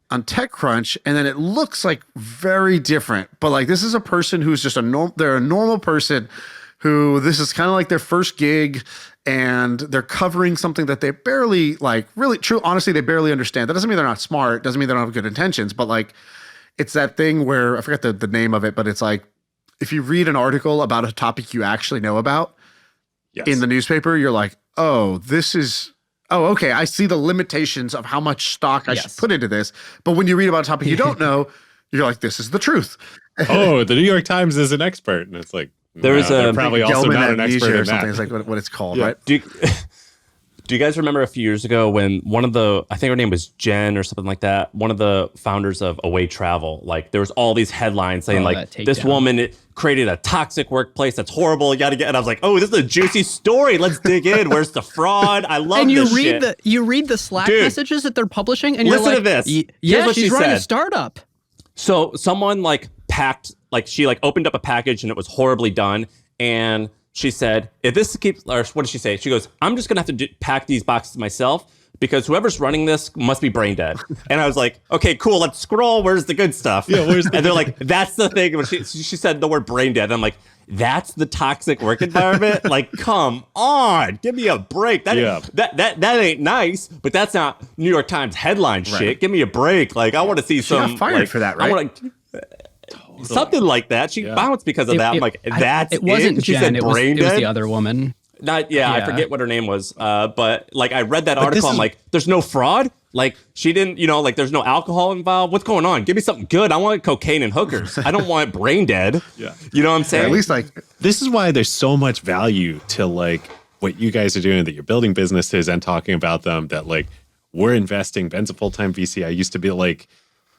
on TechCrunch, and then it looks very different. But this is a person who's just they're a normal person who this is kind of like their first gig and they're covering something that they barely really true. Honestly, they barely understand. That doesn't mean they're not smart. Doesn't mean they don't have good intentions, but like, it's that thing where I forget the name of it, but it's like, if you read an article about a topic you actually know about in the newspaper, you're like, oh, okay. I see the limitations of how much stock I should put into this. But when you read about a topic you don't know, you're like, this is the truth.
Oh, the New York Times is an expert. And it's like, they're probably also not an expert in that.
It's like what it's called, right?
Do you guys remember a few years ago when I think her name was Jen or something like that, one of the founders of Away Travel, like there was all these headlines saying this woman created a toxic workplace that's horrible, yada yada. And I was like, oh, this is a juicy story. Let's dig in. Where's the fraud? I love this shit.
And you read the Slack messages that they're publishing, and
listen
you're like,
to this.
Yeah, she's running a startup.
So someone she opened up a package and it was horribly done, and she said, if this keeps, or what did she say? She goes, I'm just going to have to pack these boxes myself because whoever's running this must be brain dead. And I was like, okay, cool. Let's scroll. Where's the good stuff? Yeah, and they're like, that's the thing. When she said the word brain dead. I'm like, that's the toxic work environment? Like, come on. Give me a break. That ain't nice, but that's not New York Times headline shit. Give me a break. Like, I want to see some.
Got fired for that, right?
I want to. Something like that. She bounced because of that. I'm like, that's
it. Wasn't
she
Jen.
said
It was
brain dead?
the other woman.
I forget what her name was. But like, I read that article. I'm like, there's no fraud. Like, she didn't, like, there's no alcohol involved. What's going on? Give me something good. I want cocaine and hookers. I don't want brain dead. Yeah. You know what I'm saying?
At least like,
this is why there's so much value to like what you guys are doing, that you're building businesses and talking about them, that like we're investing. Ben's a full-time VC. I used to be like,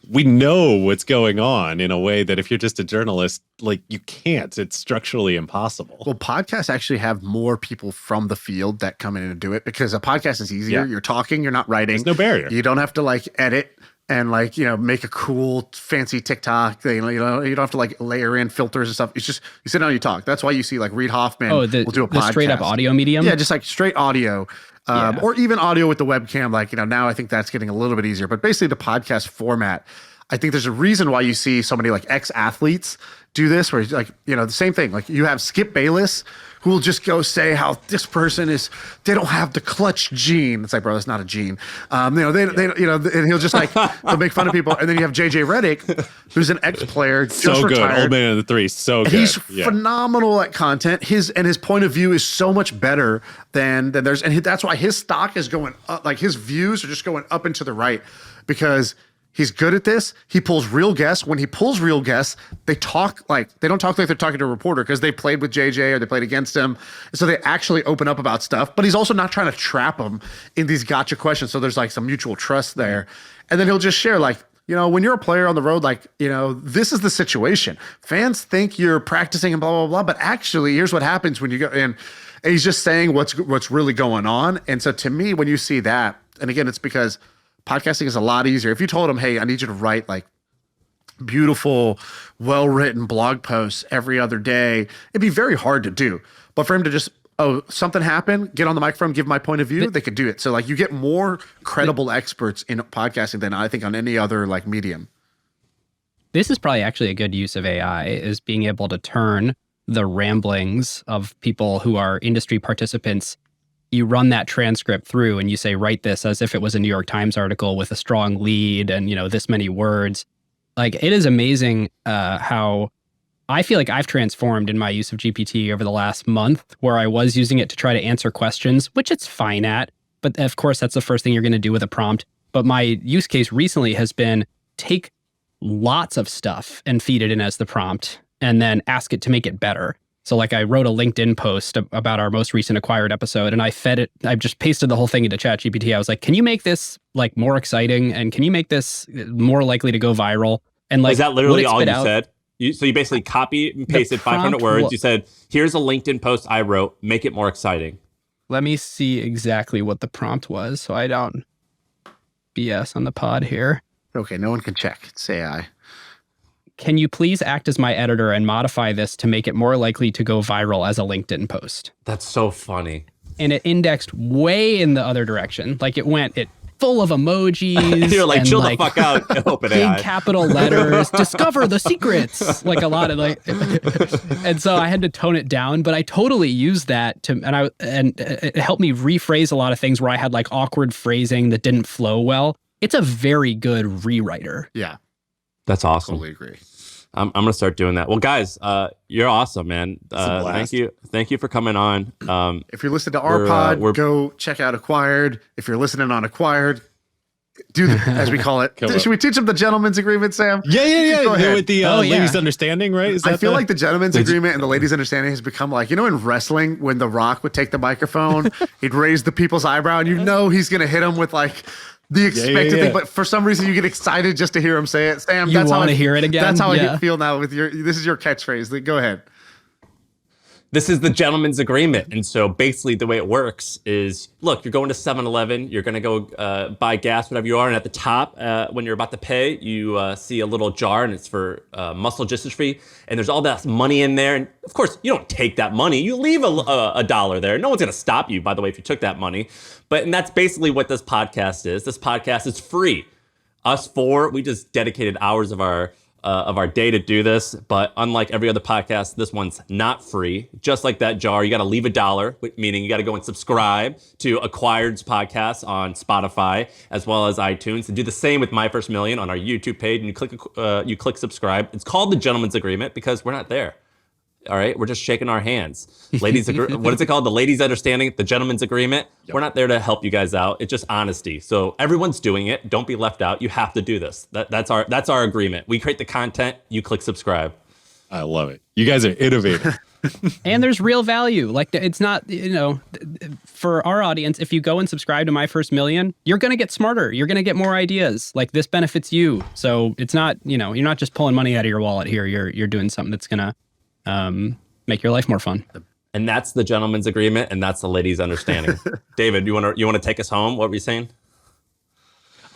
we know what's going on in a way that if you're just a journalist, like you can't. It's structurally impossible.
Well, podcasts actually have more people from the field that come in and do it, because a podcast is easier. You're talking, you're not writing.
There's no barrier.
You don't have to like edit and like, make a cool fancy TikTok thing. You don't have to like layer in filters and stuff. It's just, you sit down and you talk. That's why you see like Reid Hoffman will do a podcast.
The straight up audio medium?
Yeah, just like straight audio. Or even audio with the webcam. Like, now I think that's getting a little bit easier. But basically the podcast format, I think there's a reason why you see so many like ex-athletes do this, where like, the same thing. Like you have Skip Bayless, who will just go say how this person they don't have the clutch gene. It's like, bro, that's not a gene. And he'll just like, he'll make fun of people. And then you have JJ Redick, who's an ex-player, just
so good,
retired.
Old man of the three, so good.
He's phenomenal at content. His point of view is so much better than theirs, and that's why his stock is going up. Like his views are just going up and to the right, because he's good at this. He pulls real guests. When he pulls real guests, they don't talk like they're talking to a reporter, because they played with JJ or they played against him. So they actually open up about stuff, but he's also not trying to trap them in these gotcha questions. So there's like some mutual trust there. And then he'll just share like, when you're a player on the road, like, this is the situation. Fans think you're practicing and blah, blah, blah. But actually, here's what happens when you go in. And he's just saying what's really going on. And so to me, when you see that, and again, it's because podcasting is a lot easier. If you told him, hey, I need you to write like beautiful, well-written blog posts every other day, it'd be very hard to do. But for him to just, something happened, get on the microphone, give my point of view, they could do it. So like you get more credible experts in podcasting than I think on any other like medium.
This is probably actually a good use of AI, is being able to turn the ramblings of people who are industry participants. You run that transcript through and you say, write this as if it was a New York Times article with a strong lead and, this many words. Like, it is amazing how I feel like I've transformed in my use of GPT over the last month, where I was using it to try to answer questions, which it's fine at. But of course, that's the first thing you're going to do with a prompt. But my use case recently has been take lots of stuff and feed it in as the prompt and then ask it to make it better. So like I wrote a LinkedIn post about our most recent acquired episode, and I fed it, I just pasted the whole thing into ChatGPT. I was like, can you make this like more exciting? And can you make this more likely to go viral? And like,
is that literally all you said? So you basically copy and pasted 500 words. You said, here's a LinkedIn post I wrote, make it more exciting.
Let me see exactly what the prompt was, so I don't BS on the pod here.
Okay, no one can check. It's AI.
Can you please act as my editor and modify this to make it more likely to go viral as a LinkedIn post?
That's so funny.
And it indexed way in the other direction. Like it full of emojis.
You're like,
and,
chill the fuck out, open
big
AI.
capital letters, discover the secrets, like a lot of like, and so I had to tone it down, but I totally used that and it helped me rephrase a lot of things where I had like awkward phrasing that didn't flow well. It's a very good rewriter.
Yeah.
That's awesome.
Totally agree.
I'm gonna start doing that. Well, guys, you're awesome, man.
a blast.
Thank you for coming on.
If you're listening to our pod, go check out Acquired. If you're listening on Acquired, as we call it. Should we teach them the gentleman's agreement, Sam?
Yeah.
Go ahead.
With the ladies' understanding, right? Is that
I feel like the gentleman's agreement and the ladies' understanding has become like, in wrestling, when The Rock would take the microphone, he'd raise the people's eyebrow, and he's going to hit him with like the expected thing. But for some reason, you get excited just to hear him say it. Sam,
You want to hear it again?
That's how I feel now with this is your catchphrase. Go ahead.
This is the gentleman's agreement. And so basically the way it works is, look, you're going to 7-Eleven, you're going to go buy gas, whatever you are. And at the top, when you're about to pay, you see a little jar and it's for muscle dystrophy. And there's all that money in there. And of course, you don't take that money. You leave a dollar there. No one's going to stop you, by the way, if you took that money. And that's basically what this podcast is. This podcast is free. Us four, we just dedicated hours of our day to do this, but unlike every other podcast, this one's not free. Just like that jar, you got to leave $1, meaning you got to go and subscribe to Acquired's podcast on Spotify as well as iTunes, and do the same with My First Million on our YouTube page. And you click subscribe. It's called the Gentleman's Agreement because we're not there. All right, we're just shaking our hands. Ladies, what is it called? The ladies' understanding, the gentleman's agreement. Yep. We're not there to help you guys out. It's just honesty. So everyone's doing it. Don't be left out. You have to do this. That's our agreement. We create the content. You click subscribe.
I love it. You guys are innovative.
And there's real value. Like, it's not, for our audience, if you go and subscribe to My First Million, you're going to get smarter. You're going to get more ideas. Like, this benefits you. So it's not, you're not just pulling money out of your wallet here. You're doing something that's going to make your life more fun.
And that's the gentleman's agreement, and that's the ladies' understanding. David, you want to take us home? What were you saying?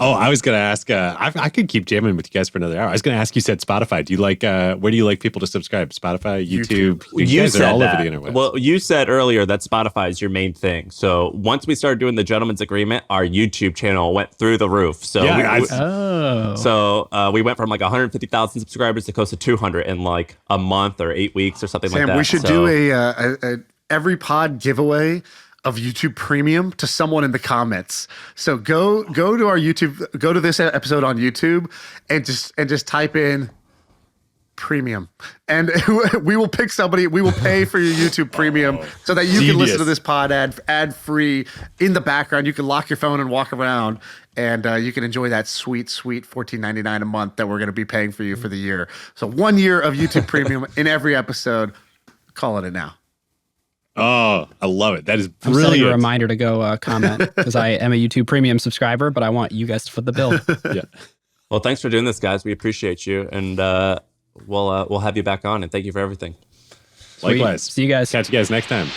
Oh, I was going to ask, I could keep jamming with you guys for another hour. I was going to ask, you said Spotify. Do you like, where do you like people to subscribe? Spotify, YouTube? You guys are all over the internet.
Well, you said earlier that Spotify is your main thing. So once we started doing the gentleman's agreement, our YouTube channel went through the roof. So we went from like 150,000 subscribers to close to 200 in like a month or 8 weeks or something like that.
Sam, we should do a every pod giveaway of YouTube Premium to someone in the comments. So go to our YouTube, go to this episode on YouTube and just type in Premium, and we will pick somebody. We will pay for your YouTube Premium so that you can listen to this pod ad free in the background. You can lock your phone and walk around, and you can enjoy that sweet $14.99 a month that we're going to be paying for you for the year. So 1 year of YouTube Premium in every episode. Call it now.
Oh, I love it. That is brilliant.
I'm setting a reminder to go comment because I am a YouTube Premium subscriber, but I want you guys to foot the bill.
Yeah.
Well, thanks for doing this, guys. We appreciate you, and we'll have you back on. And thank you for everything.
Likewise.
See you guys.
Catch you guys next time.